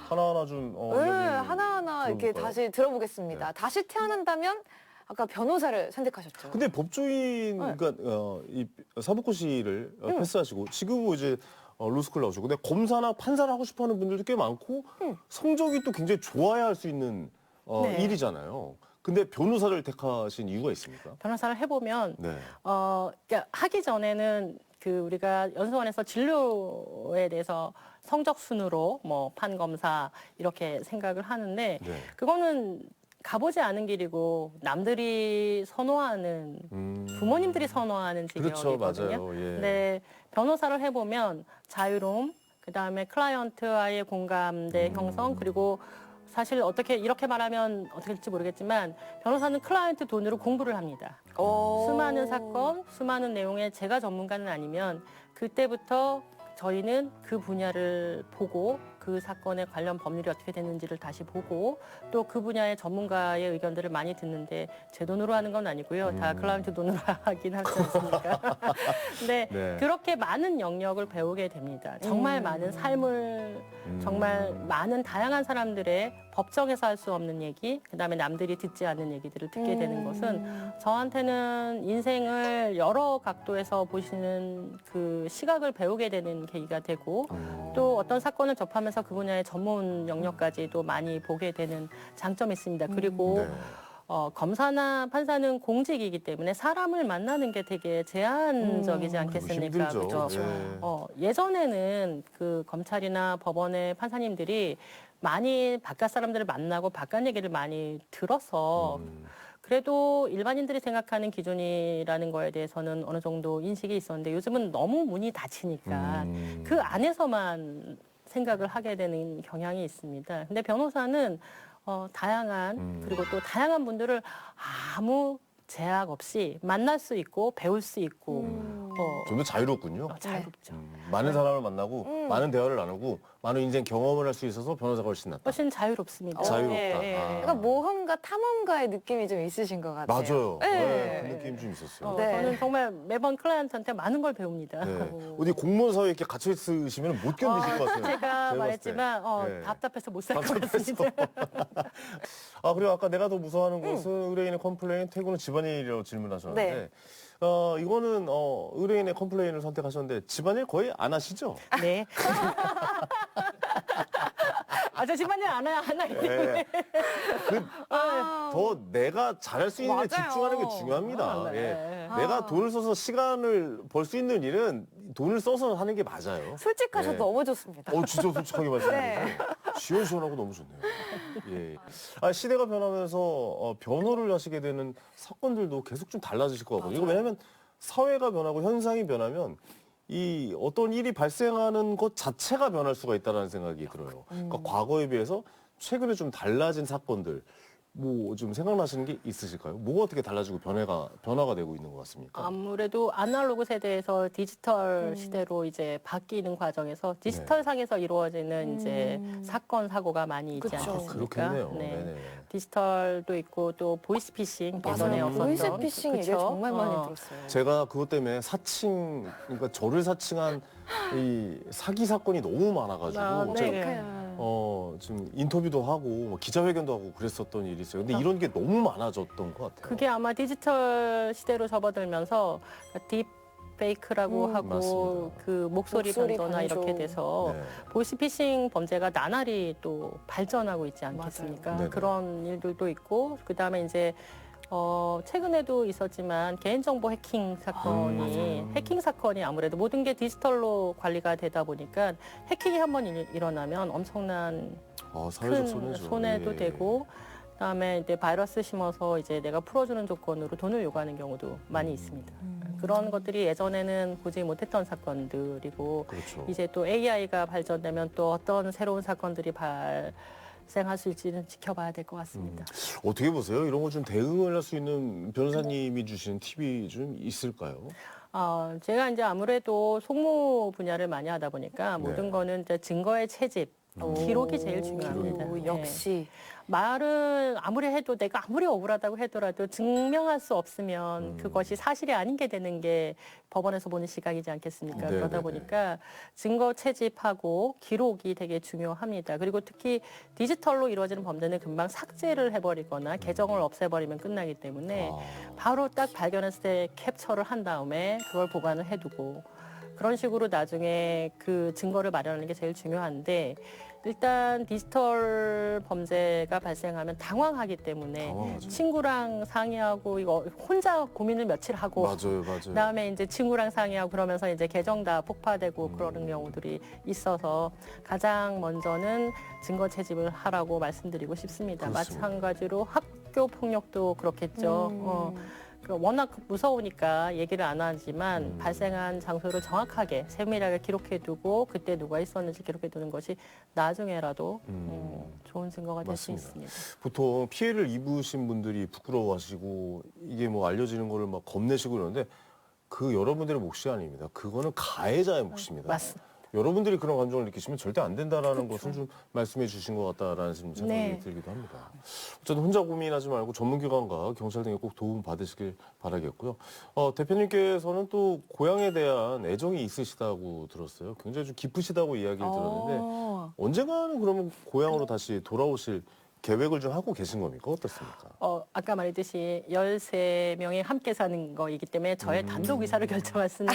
A: 하나하나 좀.
B: 네, 하나하나 이렇게
A: 들어볼까요?
B: 다시 들어보겠습니다.
A: 네.
B: 다시 태어난다면 아까 변호사를 선택하셨죠.
A: 근데 법조인,
B: 네.
A: 그러니까 이 사법고시를 패스하시고 지금은 이제 로스쿨 나오시고, 근데 검사나 판사를 하고 싶어하는 분들도 꽤 많고 성적이 또 굉장히 좋아야 할 수 있는
C: 네.
A: 일이잖아요. 근데 변호사를 택하신 이유가 있습니까?
C: 변호사를 해보면
A: 네.
C: 그러니까 하기 전에는 그 우리가 연수원에서 진료에 대해서 성적 순으로 뭐 판검사 이렇게 생각을 하는데
A: 네.
C: 그거는 가보지 않은 길이고 남들이 선호하는 부모님들이 선호하는
A: 그렇죠,
C: 직업이거든요.
A: 맞아요. 예.
C: 근데 변호사를 해보면 자유로움, 그다음에 클라이언트와의 공감대 형성, 그리고 사실 어떻게 이렇게 말하면 어떻게 될지 모르겠지만 변호사는 클라이언트 돈으로 공부를 합니다.
B: 오.
C: 수많은 사건, 수많은 내용에 제가 전문가는 아니면 그때부터 저희는 그 분야를 보고 그 사건에 관련 법률이 어떻게 되는지를 다시 보고 또 그 분야의 전문가의 의견들을 많이 듣는데 제 돈으로 하는 건 아니고요. 다 클라이언트 돈으로 하긴 하지 않습니까? 근데
A: 네.
C: 그렇게 많은 영역을 배우게 됩니다. 정말 많은 삶을 정말 많은 다양한 사람들의 법정에서 할 수 없는 얘기, 그다음에 남들이 듣지 않는 얘기들을 듣게 되는 것은 저한테는 인생을 여러 각도에서 보시는 그 시각을 배우게 되는 계기가 되고 또 어떤 사건을 접하면서 그 분야의 전문 영역까지도 많이 보게 되는 장점이 있습니다. 그리고
A: 네.
C: 검사나 판사는 공직이기 때문에 사람을 만나는 게 되게 제한적이지 않겠습니까?
A: 힘들죠.
C: 그죠?
A: 네.
C: 예전에는 그 검찰이나 법원의 판사님들이 많이 바깥 사람들을 만나고 바깥 얘기를 많이 들어서 그래도 일반인들이 생각하는 기준이라는 거에 대해서는 어느 정도 인식이 있었는데 요즘은 너무 문이 닫히니까 그 안에서만 생각을 하게 되는 경향이 있습니다. 근데 변호사는 다양한 그리고 또 다양한 분들을 아무 제약 없이 만날 수 있고 배울 수 있고
A: 좀 더 자유롭군요.
C: 자유롭죠.
A: 많은 사람을 만나고 많은 대화를 나누고 많은 인생 경험을 할 수 있어서 변호사가 훨씬 낫다.
C: 훨씬 자유롭습니다.
A: 자유롭다.
C: 예.
B: 약간 모험가 탐험가의 느낌이 좀 있으신 것 같아요.
A: 맞아요.
B: 네.
A: 네, 그 느낌 좀 있었어요.
B: 네.
C: 저는 정말 매번 클라이언트한테 많은 걸 배웁니다.
A: 네. 어디 공무원 사회에 이렇게 갇혀 있으시면 못 견디실 것 같아요.
C: 제가
A: 봤을 때.
C: 말했지만
A: 네.
C: 답답해서 못 살 것
A: 답답해서.
C: 같습니다.
A: 그리고 아까 내가 더 무서워하는 것은 의뢰인의 컴플레인, 퇴근은 집안일이라고 질문하셨는데,
B: 네.
A: 이거는 의뢰인의 컴플레인을 선택하셨는데 집안일 거의 안 하시죠?
C: 네. 저 집안일 안 하기 때문에.
A: 네. 더 내가 잘할 수 있는 데
B: 맞아요.
A: 집중하는 게 중요합니다.
C: 네.
A: 예. 내가 돈을 써서 시간을 벌 수 있는 일은 돈을 써서 하는 게 맞아요.
B: 솔직하셔서
A: 네.
B: 너무 좋습니다.
A: 진짜 솔직하게 말씀해주세요.
B: 네.
A: 시원시원하고 너무 좋네요. 예. 시대가 변하면서 변호를 하시게 되는 사건들도 계속 좀 달라지실 것 같거든요. 이거 왜냐하면 사회가 변하고 현상이 변하면 이 어떤 일이 발생하는 것 자체가 변할 수가 있다는 생각이 들어요. 그러니까 과거에 비해서 최근에 좀 달라진 사건들 뭐 좀 생각나시는 게 있으실까요? 뭐가 어떻게 달라지고 변화가 되고 있는 것 같습니까?
C: 아무래도 아날로그 세대에서 디지털 시대로 이제 바뀌는 과정에서 디지털 상에서 이루어지는 이제 사건 사고가 많이 있지
B: 그쵸.
C: 않겠습니까?
A: 그렇겠네요.
C: 네.
A: 네네.
C: 디지털도 있고 또 보이스피싱 예전에
B: 맞아요.
C: 없었던
B: 보이스피싱 얘기
C: 그쵸?
B: 정말 많이 들었어요.
A: 제가 그것 때문에 그러니까 저를 사칭한 이 사기 사건이 너무 많아가지고
C: 네.
A: 제가 지금 인터뷰도 하고 뭐 기자회견도 하고 그랬었던 일이 있어요. 근데 이런 게 너무 많아졌던 것 같아요.
C: 그게 아마 디지털 시대로 접어들면서 딥 페이크라고 하고
A: 맞습니다.
C: 그 목소리 변조나
B: 변조.
C: 이렇게 돼서
A: 네.
C: 보이스피싱 범죄가 나날이 또 발전하고 있지 않겠습니까?
A: 맞아요. 네네.
C: 그런 일들도 있고 그다음에 이제 최근에도 있었지만 개인정보 해킹 사건이 해킹 사건이 아무래도 모든 게 디지털로 관리가 되다 보니까 해킹이 한번 일어나면 엄청난
A: 사회적
C: 큰
A: 손해죠.
C: 손해도
A: 예.
C: 되고 그다음에 이제 바이러스 심어서 이제 내가 풀어주는 조건으로 돈을 요구하는 경우도 많이 있습니다. 그런 것들이 예전에는 보지 못했던 사건들이고
A: 그렇죠.
C: 이제 또 AI가 발전되면 또 어떤 새로운 사건들이 발생할 수 있을지는 지켜봐야 될 것 같습니다.
A: 어떻게 보세요? 이런 거 좀 대응을 할 수 있는 변호사님이 주신 팁이 좀 있을까요?
C: 제가 이제 아무래도 속무 분야를 많이 하다 보니까
A: 네.
C: 모든 거는 이제 증거의 채집, 기록이 제일 중요합니다.
B: 오,
C: 네.
B: 역시.
C: 말을 아무리 해도 내가 아무리 억울하다고 하더라도 증명할 수 없으면 그것이 사실이 아닌 게 되는 게 법원에서 보는 시각이지 않겠습니까?
A: 네,
C: 그러다
A: 네,
C: 보니까 증거 채집하고 기록이 되게 중요합니다. 그리고 특히 디지털로 이루어지는 범죄는 금방 삭제를 해버리거나 계정을 없애버리면 끝나기 때문에 바로 딱 발견했을 때 캡처를 한 다음에 그걸 보관을 해두고 그런 식으로 나중에 그 증거를 마련하는 게 제일 중요한데 일단 디지털 범죄가 발생하면 당황하기 때문에
A: 당황하죠.
C: 친구랑 상의하고 이거 혼자 고민을 며칠 하고
A: 맞아요.
C: 그다음에 이제 친구랑 상의하고 그러면서 이제 계정 다 폭파되고 그러는 경우들이 있어서 가장 먼저는 증거 채집을 하라고 말씀드리고 싶습니다.
A: 그렇습니다.
C: 마찬가지로 학교 폭력도 그렇겠죠. 워낙 무서우니까 얘기를 안 하지만 발생한 장소를 정확하게 세밀하게 기록해두고 그때 누가 있었는지 기록해두는 것이 나중에라도 좋은 증거가 될 수
A: 맞습니다.
C: 있습니다.
A: 보통 피해를 입으신 분들이 부끄러워하시고 이게 뭐 알려지는 거를 막 겁내시고 그러는데 그 여러분들의 몫이 아닙니다. 그거는 가해자의 몫입니다.
C: 맞습니다.
A: 여러분들이 그런 감정을 느끼시면 절대 안 된다라는 것을 좀 말씀해 주신 것 같다라는 생각이
C: 네.
A: 들기도 합니다. 어쨌든 혼자 고민하지 말고 전문기관과 경찰 등에 꼭 도움 받으시길 바라겠고요. 대표님께서는 또 고향에 대한 애정이 있으시다고 들었어요. 굉장히 좀 깊으시다고 이야기를 들었는데 언젠가는 그러면 고향으로 다시 돌아오실 계획을 좀 하고 계신 겁니까? 어떻습니까?
C: 아까 말했듯이 13명이 함께 사는 거이기 때문에 저의 단독 의사를 결정할 수는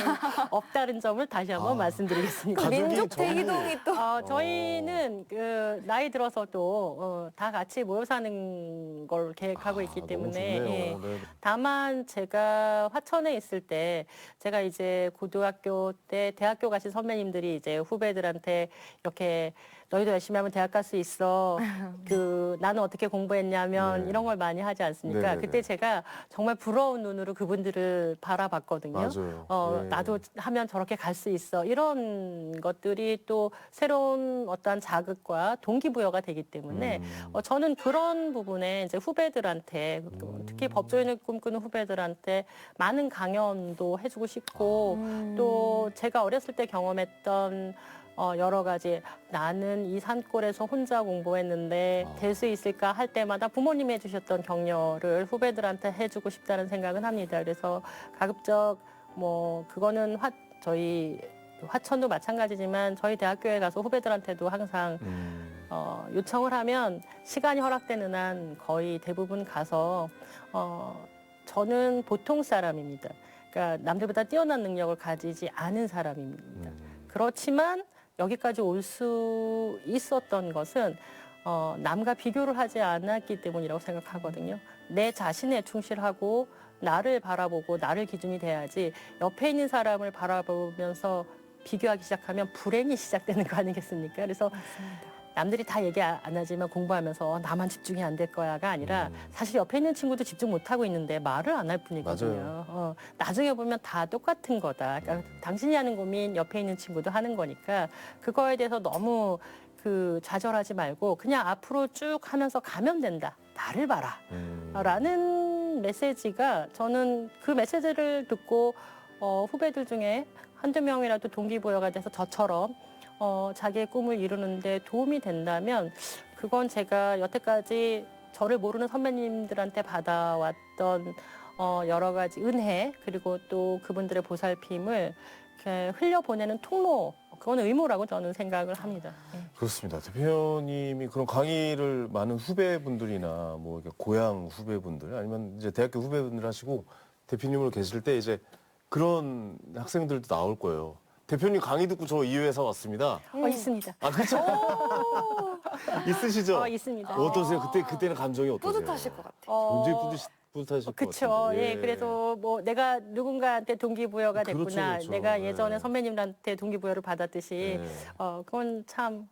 C: 없다는 점을 다시 한번 말씀드리겠습니다.
A: 가족이
B: 민족
A: 전부-
B: 대이동이 또.
C: 저희는 그 나이 들어서도 다 같이 모여 사는 걸 계획하고 있기
A: 너무
C: 때문에
A: 좋네요.
C: 예.
A: 네.
C: 다만 제가 화천에 있을 때 제가 이제 고등학교 때 대학교 가신 선배님들이 이제 후배들한테 이렇게 너희도 열심히 하면 대학 갈 수 있어. 그 나는 어떻게 공부했냐면
A: 네.
C: 이런 걸 많이 하지 않습니까?
A: 네네네.
C: 그때 제가 정말 부러운 눈으로 그분들을 바라봤거든요.
A: 맞아요. 예.
C: 나도 하면 저렇게 갈 수 있어. 이런 것들이 또 새로운 어떠한 자극과 동기부여가 되기 때문에 저는 그런 부분에 이제 후배들한테 특히 법조인을 꿈꾸는 후배들한테 많은 강연도 해주고 싶고 또 제가 어렸을 때 경험했던 여러 가지 나는 이 산골에서 혼자 공부했는데 될 수 있을까 할 때마다 부모님이 해주셨던 격려를 후배들한테 해주고 싶다는 생각은 합니다. 그래서 가급적 뭐 그거는 저희 화천도 마찬가지지만 저희 대학교에 가서 후배들한테도 항상 요청을 하면 시간이 허락되는 한 거의 대부분 가서 저는 보통 사람입니다. 그러니까 남들보다 뛰어난 능력을 가지지 않은 사람입니다. 그렇지만 여기까지 올 수 있었던 것은 남과 비교를 하지 않았기 때문이라고 생각하거든요. 내 자신에 충실하고 나를 바라보고 나를 기준이 돼야지 옆에 있는 사람을 바라보면서 비교하기 시작하면 불행이 시작되는 거 아니겠습니까? 그래서 남들이 다 얘기 안 하지만 공부하면서 나만 집중이 안 될 거야가 아니라 사실 옆에 있는 친구도 집중 못 하고 있는데 말을 안 할 뿐이거든요. 나중에 보면 다 똑같은 거다. 그러니까 당신이 하는 고민 옆에 있는 친구도 하는 거니까 그거에 대해서 너무 좌절하지 말고 그냥 앞으로 쭉 하면서 가면 된다. 나를 봐라. 라는 메시지가 저는 그 메시지를 듣고 후배들 중에 한두 명이라도 동기부여가 돼서 저처럼 자기의 꿈을 이루는데 도움이 된다면 그건 제가 여태까지 저를 모르는 선배님들한테 받아왔던 여러 가지 은혜 그리고 또 그분들의 보살핌을 이렇게 흘려보내는 통로 그건 의무라고 저는 생각을 합니다.
A: 그렇습니다. 대표님이 그런 강의를 많은 후배분들이나 뭐 이렇게 고향 후배분들 아니면 이제 대학교 후배분들 하시고 대표님으로 계실 때 이제 그런 학생들도 나올 거예요. 대표님 강의 듣고 저 이 회사 왔습니다.
C: 있습니다.
A: 아, 그렇죠? 있으시죠?
C: 있습니다.
A: 어떠세요? 그때는 감정이 어떠세요?
B: 뿌듯하실 것 같아요.
A: 굉장히 뿌듯하실 것
C: 그쵸.
A: 같은데.
C: 예, 그래도 뭐 내가 누군가한테 동기부여가
A: 그렇죠,
C: 됐구나.
A: 그렇죠.
C: 내가
A: 예.
C: 예전에 선배님들한테 동기부여를 받았듯이,
A: 예.
C: 그건 참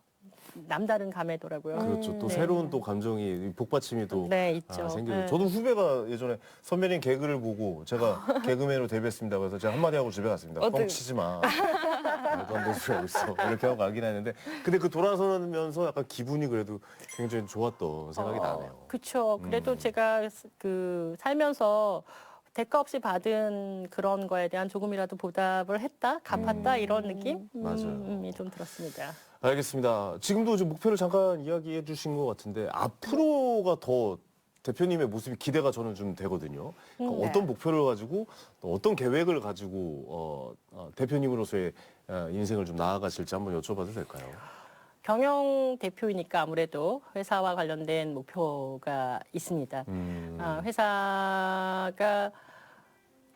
C: 남다른 감회더라고요.
A: 그렇죠. 또
C: 네.
A: 새로운 또 감정이 복받침이 또
C: 네, 있죠.
A: 생기죠.
C: 네.
A: 저도 후배가 예전에 선배님 개그를 보고 제가 개그맨으로 데뷔했습니다. 그래서 제가 한마디 하고 집에 갔습니다. 뻥 치지 마. 말도 안 되는 소리 하고 있어. 이렇게 하고 가긴 했는데 근데 그 돌아서면서 약간 기분이 그래도 굉장히 좋았던 생각이 나네요.
C: 그렇죠. 그래도 제가 그 살면서 대가 없이 받은 그런 거에 대한 조금이라도 보답을 했다, 갚았다 이런 느낌?
A: 맞아요.
C: 좀 들었습니다.
A: 알겠습니다. 지금도 좀 목표를 잠깐 이야기해 주신 것 같은데 앞으로가 더 대표님의 모습이 기대가 저는 좀 되거든요. 그러니까
B: 네.
A: 어떤 목표를 가지고 또 어떤 계획을 가지고 대표님으로서의 인생을 좀 나아가실지 한번 여쭤봐도 될까요?
C: 경영 대표이니까 아무래도 회사와 관련된 목표가 있습니다. 회사가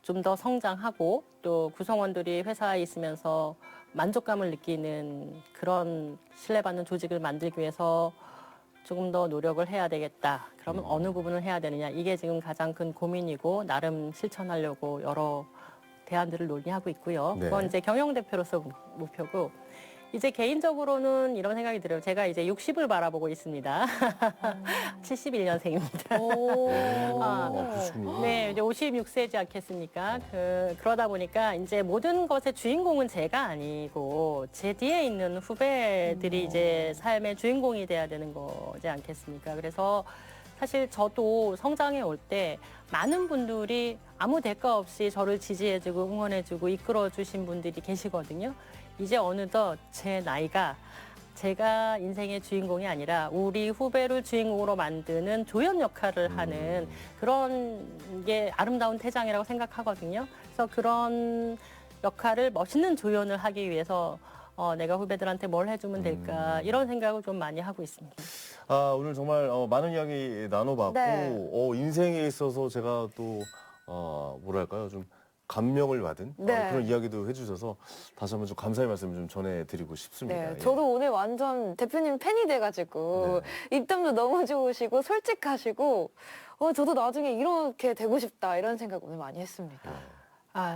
C: 좀 더 성장하고 또 구성원들이 회사에 있으면서 만족감을 느끼는 그런 신뢰받는 조직을 만들기 위해서 조금 더 노력을 해야 되겠다. 그러면 어느 부분을 해야 되느냐. 이게 지금 가장 큰 고민이고 나름 실천하려고 여러 대안들을 논의하고 있고요.
A: 네.
C: 그건 이제 경영 대표로서 목표고 이제 개인적으로는 이런 생각이 들어요. 제가 이제 60을 바라보고 있습니다. 71년생입니다.
B: 오.
A: 그러시군요.
C: 네, 이제 56세지 않겠습니까? 그러다 보니까 이제 모든 것의 주인공은 제가 아니고 제 뒤에 있는 후배들이 이제 삶의 주인공이 돼야 되는 거지 않겠습니까? 그래서 사실 저도 성장해 올 때 많은 분들이 아무 대가 없이 저를 지지해주고 응원해주고 이끌어주신 분들이 계시거든요. 이제 어느덧 제 나이가 제가 인생의 주인공이 아니라 우리 후배를 주인공으로 만드는 조연 역할을 하는 그런 게 아름다운 태장이라고 생각하거든요. 그래서 그런 역할을 멋있는 조연을 하기 위해서 내가 후배들한테 뭘 해주면 될까 이런 생각을 좀 많이 하고 있습니다.
A: 오늘 정말 많은 이야기 나눠봤고
B: 네.
A: 인생에 있어서 제가 또 뭐랄까요 좀 감명을 받은
B: 네.
A: 그런 이야기도 해주셔서 다시 한번 좀 감사의 말씀을 좀 전해드리고 싶습니다.
B: 네,
A: 예.
B: 저도 오늘 완전 대표님 팬이 돼가지고 입담도 너무 좋으시고 솔직하시고 저도 나중에 이렇게 되고 싶다 이런 생각 오늘 많이 했습니다.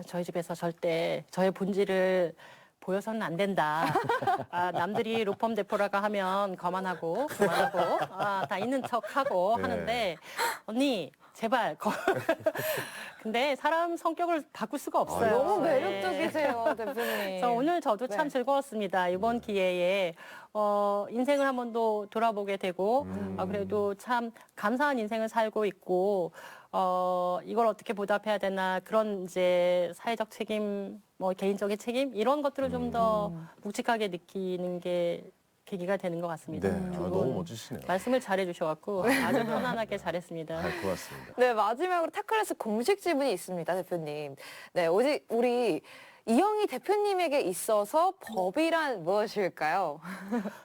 C: 저희 집에서 절대 저의 본질을 보여서는 안 된다. 남들이 로펌 대표라고 하면 거만하고 다 있는 척하고
A: 네.
C: 하는데 언니 제발. 근데 사람 성격을 바꿀 수가 없어요.
B: 너무
C: 네.
B: 매력적이세요, 대표님.
C: 그래서 오늘 저도 참
B: 네.
C: 즐거웠습니다. 이번 기회에 인생을 한 번 더 돌아보게 되고 그래도 참 감사한 인생을 살고 있고 이걸 어떻게 보답해야 되나 그런 이제 사회적 책임, 뭐 개인적인 책임 이런 것들을 좀 더 묵직하게 느끼는 게 계기가 되는 것 같습니다.
A: 네,
C: 두 분
A: 너무 멋지시네요.
C: 말씀을 잘해주셔갖고 아주 편안하게 잘했습니다.
A: 고맙습니다.
B: 네, 마지막으로 타클래스 공식 질문이 있습니다, 대표님. 네, 오직 우리 이영희 대표님에게 있어서 법이란 무엇일까요?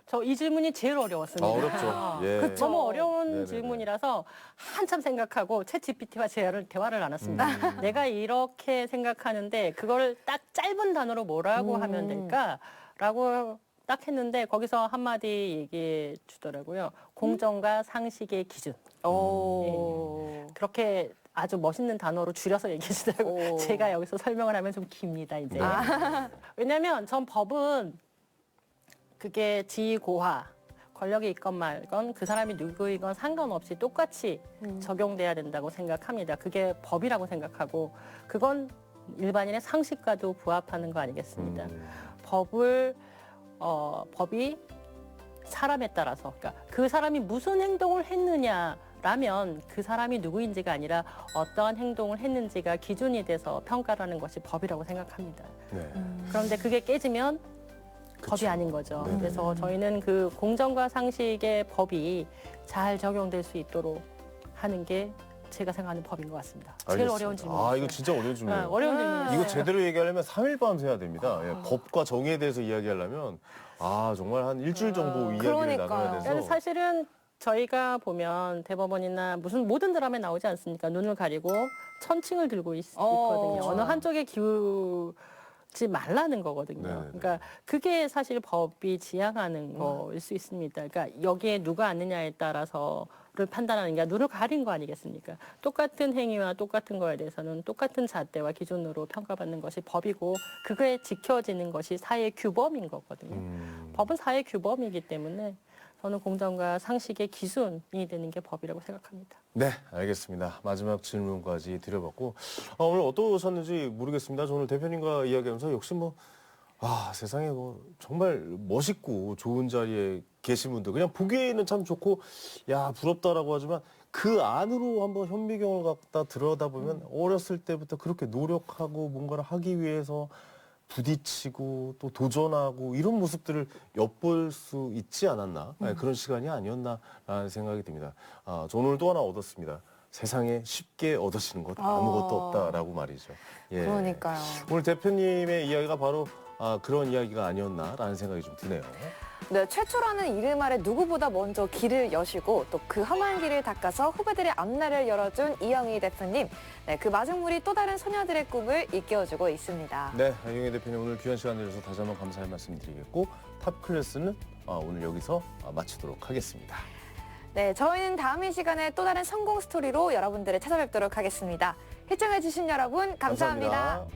C: 저 이 질문이 제일 어려웠습니다.
A: 어렵죠. 예.
C: 너무 어려운
A: 네네네.
C: 질문이라서 한참 생각하고 챗 GPT와 대화를 나눴습니다. 내가 이렇게 생각하는데 그걸 딱 짧은 단어로 뭐라고 하면 될까라고 딱 했는데 거기서 한마디 얘기해 주더라고요. 공정과 상식의 기준.
B: 오.
C: 그렇게 아주 멋있는 단어로 줄여서 얘기해 주더라고요.
B: 오.
C: 제가 여기서 설명을 하면 좀 깁니다, 이제.
A: 네.
C: 왜냐면 전 법은 그게 지고하, 권력이 있건 말건 그 사람이 누구이건 상관없이 똑같이 적용돼야 된다고 생각합니다. 그게 법이라고 생각하고 그건 일반인의 상식과도 부합하는 거 아니겠습니까? 법이 사람에 따라서 그러니까 그 사람이 무슨 행동을 했느냐라면 그 사람이 누구인지가 아니라 어떠한 행동을 했는지가 기준이 돼서 평가라는 것이 법이라고 생각합니다.
A: 네.
C: 그런데 그게 깨지면 법이 아닌 거죠.
A: 네네.
C: 그래서 저희는 그 공정과 상식의 법이 잘 적용될 수 있도록 하는 게 제가 생각하는 법인 것 같습니다. 제일
A: 알겠습니다.
C: 어려운 질문이에요.
A: 이거 진짜 어려운 질문이에요.
C: 어려운 질문이에요.
A: 이거 제대로 얘기하려면 3일 밤 새야 됩니다. 예, 법과 정의에 대해서 이야기하려면 정말 한 일주일 정도 이야기를
B: 그러니까요.
A: 나눠야 돼서
C: 그러니까 사실은 저희가 보면 대법원이나 무슨 모든 드라마에 나오지 않습니까? 눈을 가리고 천칭을 들고 있거든요.
B: 그렇죠.
C: 어느 한쪽에 받지 말라는 거거든요.
A: 네네네.
C: 그러니까 그게 사실 법이 지향하는 거일 수 있습니다. 그러니까 여기에 누가 앉느냐에 따라서를 판단하는 게 눈을 가린 거 아니겠습니까? 똑같은 행위와 똑같은 거에 대해서는 똑같은 잣대와 기준으로 평가받는 것이 법이고 그거에 지켜지는 것이 사회 규범인 거거든요. 법은 사회 규범이기 때문에 저는 공정과 상식의 기준이 되는 게 법이라고 생각합니다.
A: 네, 알겠습니다. 마지막 질문까지 드려봤고 오늘 어떠셨는지 모르겠습니다. 저 오늘 대표님과 이야기하면서 역시 세상에 정말 멋있고 좋은 자리에 계신 분들 그냥 보기에는 참 좋고 야 부럽다라고 하지만 그 안으로 한번 현미경을 갖다 들여다보면 어렸을 때부터 그렇게 노력하고 뭔가를 하기 위해서 부딪히고 또 도전하고 이런 모습들을 엿볼 수 있지 않았나 그런 시간이 아니었나라는 생각이 듭니다. 저 오늘 또 하나 얻었습니다. 세상에 쉽게 얻으시는 것 아무것도 없다라고 말이죠. 예.
B: 그러니까요.
A: 오늘 대표님의 이야기가 바로 그런 이야기가 아니었나라는 생각이 좀 드네요.
B: 네, 최초라는 이름 아래 누구보다 먼저 길을 여시고 또 그 험한 길을 닦아서 후배들의 앞날을 열어준 이영희 대표님. 네, 그 마중물이 또 다른 소녀들의 꿈을 일깨워주고 있습니다.
A: 네, 이영희 대표님 오늘 귀한 시간 내주셔서 다시 한번 감사의 말씀 드리겠고 탑 클래스는 오늘 여기서 마치도록 하겠습니다.
B: 네, 저희는 다음 이 시간에 또 다른 성공 스토리로 여러분들을 찾아뵙도록 하겠습니다. 시청해주신 여러분 감사합니다.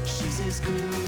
D: She's as good